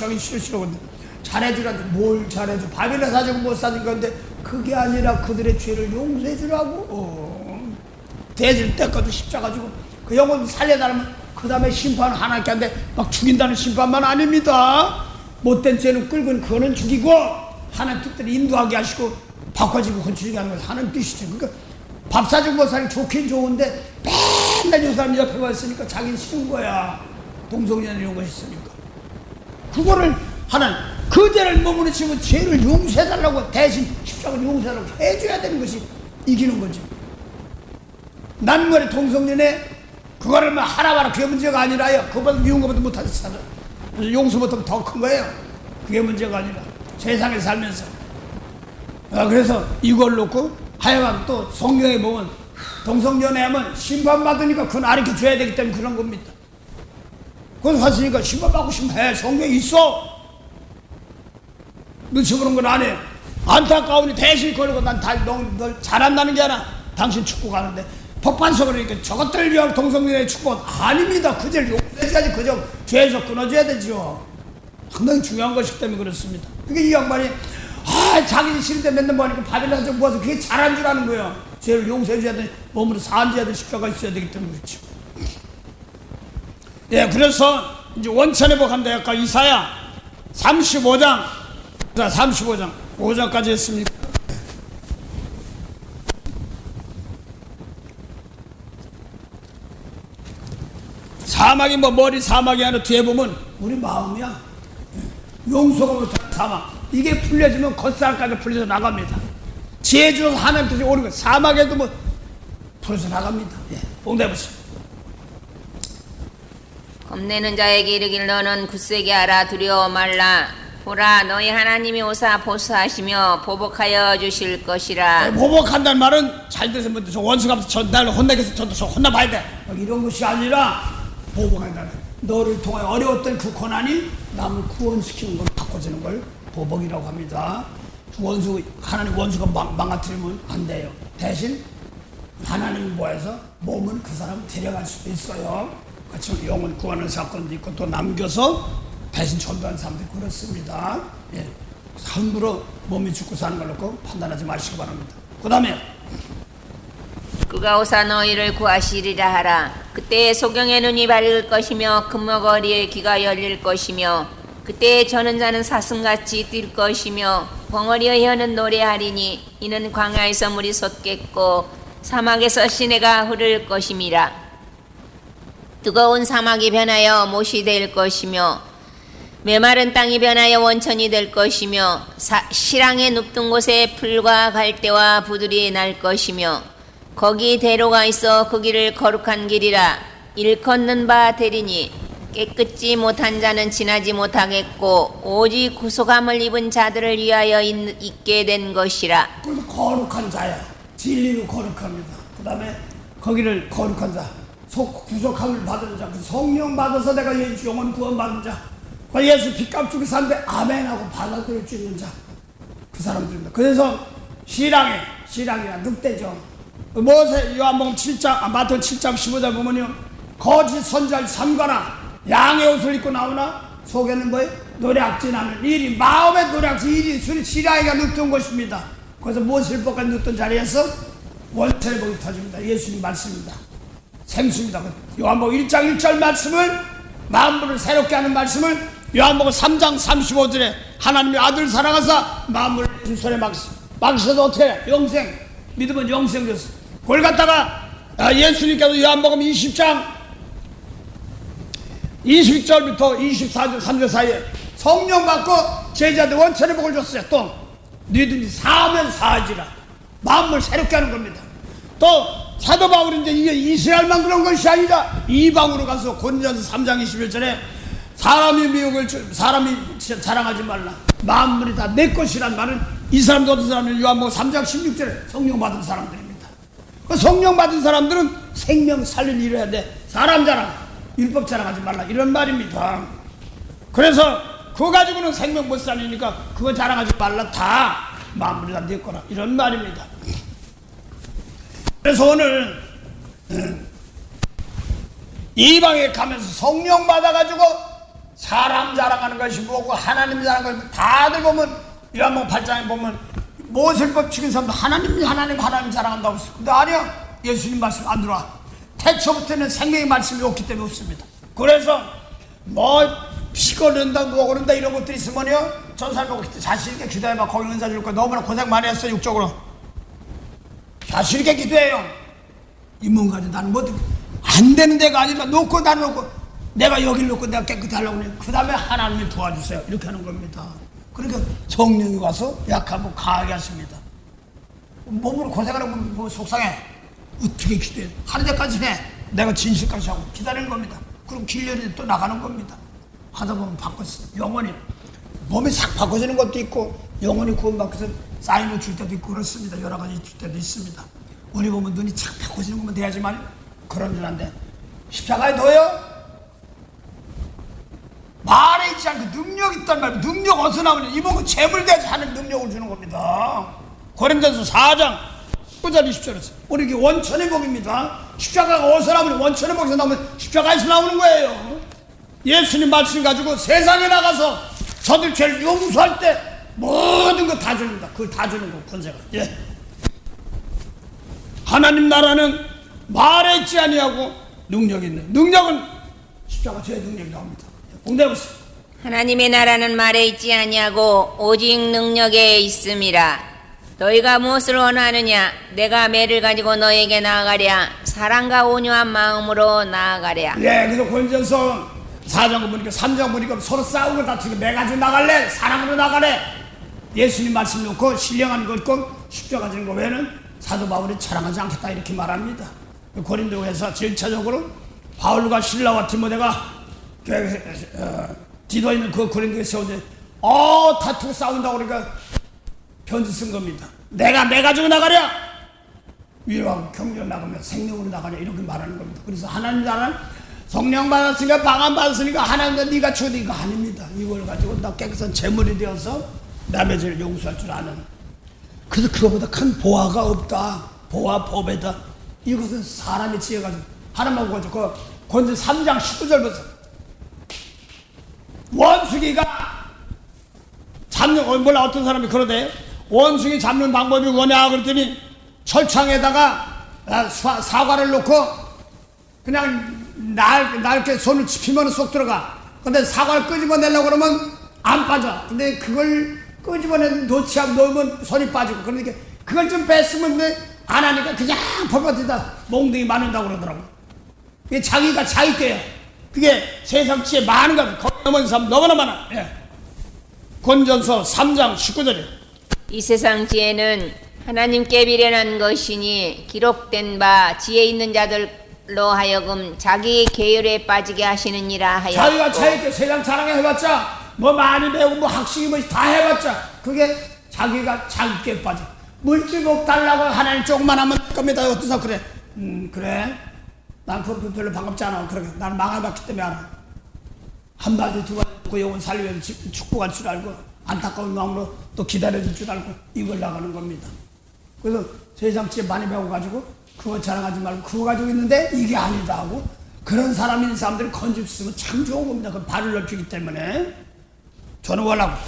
근데 잘해주라는데 뭘 잘해줘. 밥이나 사주고 못 사준 건데 그게 아니라 그들의 죄를 용서해 주라고. 대질 때까지 십자가지고 그 영혼 살려달라면 그 다음에 심판 하나님께 한데 막 죽인다는 심판만 아닙니다. 못된 죄는 끌고 그거는 죽이고 하나님 뜻대로 인도하게 하시고 바꿔지고 건축하게 하는 것이 하나님 뜻이죠. 그러니까 밥 사주고 못 사니 좋긴 좋은데 맨날 이 사람 옆에 와 있으니까 자기는 싫은 거야. 동성연애 이런 것이 있으니까 그거를 하나님 그 죄를 머무르치고 죄를 용서해달라고 대신 십자가를 용서하라고 해줘야 되는 것이 이기는 거지. 난 말이 동성연애 그거를 하나마나 그게 문제가 아니라요. 그거보다 미운 것보다 못하겠어. 용서보다 더 큰 거예요. 그게 문제가 아니라 세상에 살면서. 그래서 이걸 놓고 하여간 또 성경에 보면 동성연애하면 심판받으니까 그건 가르쳐줘야 되기 때문에 그런 겁니다. 그건 갔으니까 심판받고 싶으면 해. 성경에 있어. 너저 그런 건 안 해. 안타까우니 대신 걸고 넌 잘한다는 게 아니라 당신 축구 가는데 폭발서 그러니까 저것들을 위한 동성연애 축복 아닙니다. 그절 용서해야지. 그저 죄에서 끊어줘야 되죠. 상당히 중요한 것이기 때문에 그렇습니다. 그게 이 양반이 자기 싫은데 맨날 뭐하니까 밥이나 좀 모아서 그게 잘한 줄 아는 거예요. 죄를 용서해줘야 돼. 몸으로 사한줘야 돼. 십자가 있어야 되기 때문에 그렇죠. 예, 그래서 이제 원천회복한다. 아까 이사야 35장 5장까지 했습니다. 사막이 뭐 머리 사막이 아니라 뒤에 보면 우리 마음이야. 용서가 못한 사막. 이게 풀려지면 겉살까지 풀려서 나갑니다. 지혜 주셔서 하나님 뜻이 오는 거. 사막에도 뭐 풀어서 나갑니다. 예, 봉대보세요. 겁내는 자에게 이르길 너는 굳세게 하라 두려워 말라. 보라 너희 하나님이 오사 보수하시며 보복하여 주실 것이라. 보복한다는 말은 잘 들으세요. 저 원수가 나를 혼내겠어. 저도 저 혼나봐야 돼. 이런 것이 아니라 보복한다는 너를 통하여 어려웠던 그 고난이 남을 구원시키는 걸 바꿔주는 걸 보복이라고 합니다. 하나님 원수가 망가뜨리면 안 돼요. 대신 하나님이 뭐해서 몸은 그 사람 데려갈 수도 있어요. 그렇죠. 영혼 구하는 사건도 있고 또 남겨서 대신 전도하는 사람들이 그렇습니다. 예. 함부로 몸이 죽고 사는 걸 놓고 판단하지 마시기 바랍니다. 그 다음에 그가 오사 너희를 구하시리라 하라. 그때 소경의 눈이 밝을 것이며 금목걸이의 귀가 열릴 것이며 그때 저는 자는 사슴같이 뛸 것이며 벙어리의 혀는 노래하리니 이는 광야에서 물이 솟겠고 사막에서 시내가 흐를 것임이라. 뜨거운 사막이 변하여 못이 될 것이며 메마른 땅이 변하여 원천이 될 것이며 실황의 눕던 곳에 풀과 갈대와 부들이 날 것이며 거기 대로가 있어 그 길을 거룩한 길이라. 일컫는 바 되리니 깨끗지 못한 자는 지나지 못하겠고 오직 구속함을 입은 자들을 위하여 있게 된 것이라. 그래서 거룩한 자야. 진리로 거룩합니다. 그 다음에 거기를 거룩한 자, 구속함을 받은 자, 성령 받아서 내가 영혼 구원 받은 자, 예수 빚값 주고 사는데 아멘하고 받아들일 수 있는 자, 그 사람들입니다. 그래서 신앙이야 늑대죠. 모세 요한복음 7장 마태복음 7장 15절 보면요, 거짓 선지자를 삼가나 양의 옷을 입고 나오나 속에는 뭐예요? 노략질 하는 일이, 마음의 노략질 일이 신앙이가 눕던 것입니다. 그래서 모실법까지 눕던 자리에서 원천회복이 터집니다. 예수님 말씀입니다. 생수입니다. 요한복음 1장 1절 말씀을, 만물을 새롭게 하는 말씀을 요한복음 3장 35절에 하나님의 아들 사랑하사 만물을 예수 손에 막으셔서 어떻게 해요? 영생, 믿으면 영생 됐어. 그걸 갖다가 예수님께서 요한복음 20장 20절부터 24절 3절 사이에 성령 받고 제자들 원천회복을 줬어요. 또 너희들이 사하면 사하지라. 마음을 새롭게 하는 겁니다. 또 사도 바울인데 이게 이스라엘만 그런 것이 아니라 이방으로 가서 고린도전서 3장 21절에 사람이 자랑하지 말라. 만물이 다 내 것이란 말은 이 사람도 어떤 사람이냐, 요한복음 3장 16절에 성령 받은 사람들입니다. 그 성령 받은 사람들은 생명 살릴 일을 해야 돼. 사람 자랑, 율법 자랑하지 말라, 이런 말입니다. 그래서 그거 가지고는 생명 못 살리니까 그거 자랑하지 말라. 다 만물이 다 내 거라, 이런 말입니다. 그래서 오늘 이방에 가면서 성령 받아가지고 사람 자랑하는 것이 뭐고 하나님 자랑하는 것이, 다들 보면 요한복음 8장에 보면 모세법 지킨 사람도 하나님 자랑한다고 했어요. 근데 아니요, 예수님 말씀 안 들어와. 태초부터는 생명의 말씀이 없기 때문에 없습니다. 그래서 뭐 피가 흐른다 뭐가 흐른다 이런 것들이 있으면요, 전사를 보고 자신있게 기도해봐. 거기 은사 줄 거야. 너무나 고생 많이 했어. 육적으로 자신있게 기도해요. 인문가지 나는 뭐 안 되는 데가 아니라 놓고 다 놓고 내가 여기를 놓고 내가 깨끗이 하려고 해. 그 다음에 하나님이 도와주세요. 이렇게 하는 겁니다. 그러니까 성령이 와서 약하고 강하게 하십니다. 몸으로 고생하는 건 속상해. 어떻게 기도해? 하는 데까지 해. 내가 진실까지 하고 기다리는 겁니다. 그럼 길년이 또 나가는 겁니다. 하다 보면 영혼이 몸이 싹 바꿔지는 것도 있고 영혼이 구원받고서 사인을 줄 때도 있고 그렇습니다. 여러 가지 줄 때도 있습니다. 우리 보면 눈이 착 바꿔지는 것만 돼야지만 그런 줄 안돼. 십자가에 넣어요? 말에 있지 않고 능력이 있단 말이에요. 능력 어디서 나오냐? 이보고 재물대지 하는 능력을 주는 겁니다. 고린도전서 4장 19절 20절에서 우리 이게 원천의 복입니다. 십자가가 어디서 나오면 원천의 복에서 나오면 십자가에서 나오는 거예요. 예수님 말씀 가지고 세상에 나가서 저들 죄를 용서할 때 모든 거 다 줍니다. 그걸 다 주는 거 권세가. 예. 하나님 나라는 말에 있지 아니하고 능력이 있네. 능력은 십자가 죄의 능력이 나옵니다. 공대보세요. 하나님의 나라는 말에 있지 아니하고 오직 능력에 있음이라. 너희가 무엇을 원하느냐? 내가 매를 가지고 너에게 나아가랴. 사랑과 온유한 마음으로 나아가랴. 예, 그래서 고린도전서 4장 보니까 3장 보니까 서로 싸우고 다투고 내 가지고 나갈래? 사랑으로 나가래? 예수님 말씀 놓고 신령한 것 있고 십자가 지는 거 외에는 사도 바울이 사랑하지 않겠다 이렇게 말합니다. 고린도에서 1차적으로 바울과 실라와 디모데가 디도에 있는 그 고린도에 세우는데 다투고 싸운다고 그러니까 편지 쓴 겁니다. 내가 내 가지고 나가랴. 위로하고 격려 나가며 생명으로 나가랴 이렇게 말하는 겁니다. 그래서 하나님 나라는 성령 받았으니까 방언 받았으니까 하나님과 네가 주어도 이거 아닙니다. 이걸 가지고 나 깨끗한 제물이 되어서 남의 죄를 용서할 줄 아는. 그래서 그거보다 큰 보화가 없다. 보화 보배다. 이것은 사람의 지혜가지고 하나만 가지고 권세 3장 19절 보세요. 원숭이가 잡는 몰라 어떤 사람이 그러대. 원숭이 잡는 방법이 뭐냐 그랬더니 철창에다가 사과를 놓고 그냥 날게 손을 짚으면 쏙 들어가. 근데 사과를 끄집어내려고 그러면 안 빠져. 근데 그걸 끄집어내놓지 않고 넣으면 손이 빠지고. 그러니까 그걸 좀 뺐으면 안 하니까 그냥 벌받이다 몽둥이 맞는다고 그러더라고. 그게 자기가 자기 때야. 그게 세상 지혜 많은 거야. 거기 넘은 사람 너무나 많아. 예. 권전서 3장 19절에 이 세상 지혜는 하나님께 미련한 것이니 기록된 바 지혜 있는 자들로 하여금 자기 계율에 빠지게 하시느니라 하여. 자기가 자기 때 세상 자랑해 해봤자 뭐 많이 배우고 뭐 학식이 뭐 다 해봤자 그게 자기가 자기께 빠져. 물질복 달라고 하나님 조금만 하면 될 겁니다. 어떤 사람 그래. 그래. 난 그거 별로 반갑지 않아. 그러게. 나는 망해봤기 때문에 알아. 한 마디 두 마디 듣고 영혼 살리면 축복할 줄 알고 안타까운 마음으로 또 기다려줄 줄 알고 이걸 나가는 겁니다. 그래서 세상 지혜 많이 배워가지고 그거 자랑하지 말고 그거 가지고 있는데 이게 아니다 하고 그런 사람인 사람들을 건집시면 참 좋은 겁니다. 그 발을 넓히기 때문에. 저는 워낙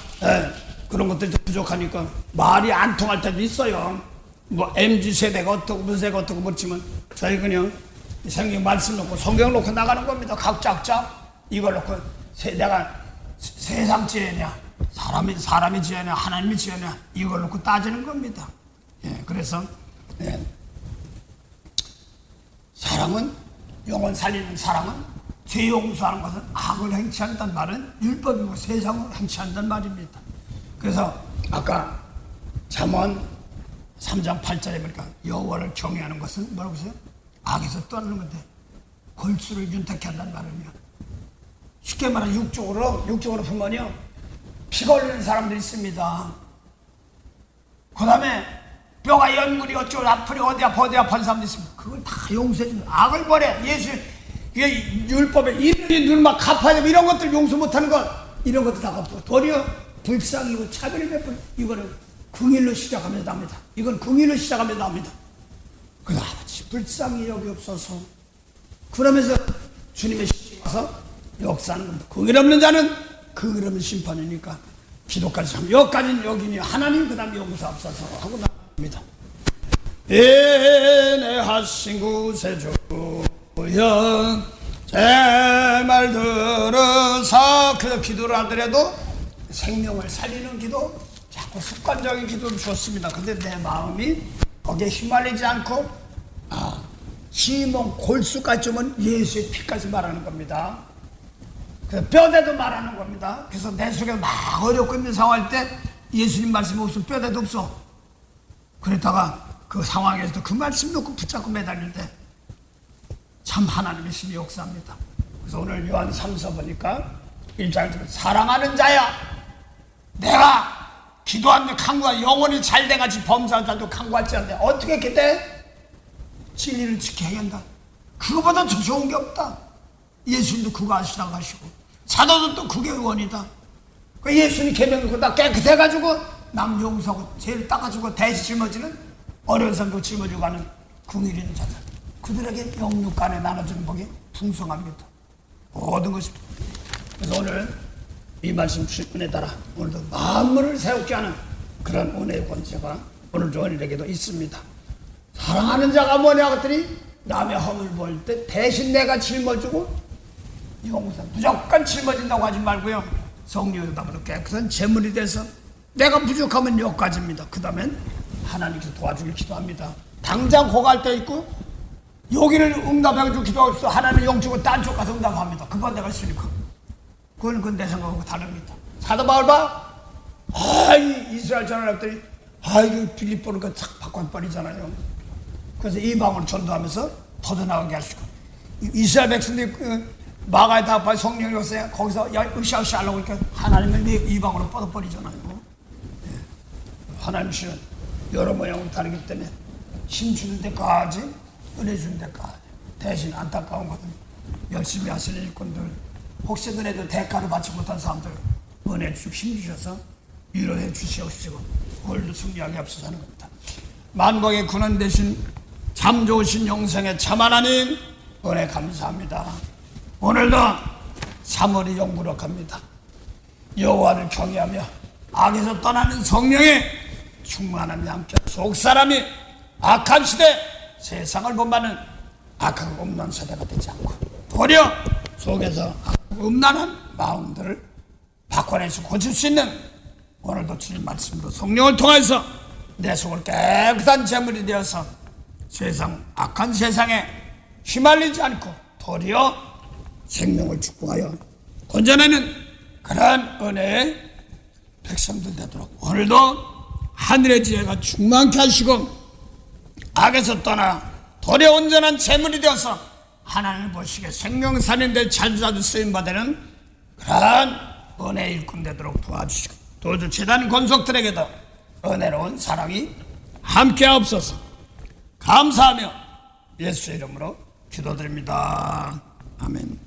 그런 것들이 좀 부족하니까 말이 안 통할 때도 있어요. 뭐 MZ세대가 어떻고 무슨 세대가 어떻고 그렇지만 저희 그냥 성경 말씀 놓고 성경 놓고 나가는 겁니다. 각자 이걸 놓고 내가 세상 지혜냐 사람이 지혜냐 하나님이 지혜냐 이걸 놓고 따지는 겁니다. 예, 그래서 사랑은 영혼 살리는 사랑은 죄 용서하는 것은 악을 행치 않는다는 말은 율법이고 세상을 행치 않는다는 말입니다. 그래서 아까 잠언 3장 8절에 보니까 여호와를 경외하는 것은 뭐라고 했어요? 악에서 떠나는 건데 골수를 윤택케 한다는 말은요. 쉽게 말하면 육적으로 보면요 피가 흘리는 사람들이 있습니다. 그 다음에 뼈가 연골이 어쩌고 아프니 어디 아픈 사람도 있습니다. 그걸 다 용서해 줍니다. 악을 버려. 예수 이게 율법에 이른이 눈막 갚아야 되고 이런 것들 용서 못하는 것 이런 것도 다 갚고 도리어 불쌍이고 차별이 베풀 이거는 긍일로 시작하면서 나옵니다. 이건 긍일로 시작하면서 나옵니다. 그래서 아버지 불쌍히 여기옵소서 그러면서 주님의 시기 와서 역사하는 겁니다. 긍일 없는 자는 긍일 없는 심판이니까 기도까지 하면 여기까지는 여기니 하나님 그 다음에 용서하옵소서 하고 나옵니다. 애내하신 구세주여 제 말 들으사 그래서 기도를 하더라도 생명을 살리는 기도 자꾸 습관적인 기도를 주었습니다. 근데 내 마음이 거기에 휘말리지 않고 심은 골수까지 주면 예수의 피까지 말하는 겁니다. 그래서 뼈대도 말하는 겁니다. 그래서 내 속에 막 어렵고 있는 상황일 때 예수님 말씀이 없으면 뼈대도 없어. 그랬다가 그 상황에서도 그 말씀 놓고 붙잡고 매달릴 때 참 하나님의 힘이 역사합니다. 그래서 오늘 요한 3서 보니까 1장에 사랑하는 자야 내가 기도하는 강구가 영원히 잘돼같이 범사한 자도 강구할지 않는데 어떻게 이렇게 돼? 진리를 지켜야 한다. 그거보다 더 좋은 게 없다. 예수님도 그거 하시라고 하시고 사도들도 그게 의원이다. 그 예수님 계명 듣고 다 깨끗해가지고 남 용서하고 죄를 닦아주고 대신 짊어지는 어려운 성도 짊어지고 가는 긍휼인 자들, 그들에게 영육간에 나눠주는 복이 풍성합니다. 모든 것이. 그래서 오늘 이 말씀 주신 은혜 따라 오늘도 만물을 새롭게 하는 그런 은혜의 권세가 오늘 저희에게도 있습니다. 사랑하는 자가 뭐냐 그랬더니 남의 허물 볼 때 대신 내가 짊어지고 용서 무조건 짊어진다고 하지 말고요. 성령의 답으로 깨끗한 제물이 돼서 내가 부족하면 여기까지입니다. 그 다음엔 하나님께서 도와주길 기도합니다. 당장 고갈 때 있고 여기를 응답해가지고 기도하고 하나님 영주고 딴 쪽 가서 응답합니다. 그건 내가 있으니까. 그건 내 생각하고 다릅니다. 사도 바울 봐. 이스라엘 전환했더니 이거 빌립보는 거 탁 바꿔버리잖아요. 그래서 이방으로 전도하면서 터져나가게 하시고 이스라엘 백성들이 마가에 다 성령이 왔어요. 거기서 으쌰으쌰 하려고 하니까 하나님을 이방으로 뻗어버리잖아요. 하나님 씨는 여러 모양으로 다르기 때문에 힘 주는 데까지 은혜 주는 데까지 대신 안타까운 것은 열심히 하시는 일꾼들 혹시 그래도 대가를 받지 못한 사람들 은혜 주시고 힘 주셔서 위로해 주시옵시고 오늘도 승리하게 앞서서 하는 겁니다. 만국의 군원 대신 참 좋으신 영생의 참 하나님 은혜 감사합니다. 오늘도 사물이 영구력합니다. 여호와를 경외하며 악에서 떠나는 성령의 충만함이 함께 속사람이 악한 시대 세상을 본받는 악하고 음란한 세대가 되지 않고 도리어 속에서 악하고 음란한 마음들을 바꿔내서 고칠 수 있는 오늘도 주님 말씀으로 성령을 통해서 내 속을 깨끗한 제물이 되어서 세상 악한 세상에 휘말리지 않고 도리어 생명을 축복하여 건져내는 그런 은혜의 백성들 되도록 오늘도 하늘의 지혜가 충만케 하시고 악에서 떠나 도리어 온전한 제물이 되어서 하나님을 보시기에 생명살인데 잘자도 쓰임받는 그런 은혜의 일꾼 되도록 도와주시고 또 재단 권속들에게도 은혜로운 사랑이 함께 하옵소서. 감사하며 예수의 이름으로 기도드립니다. 아멘.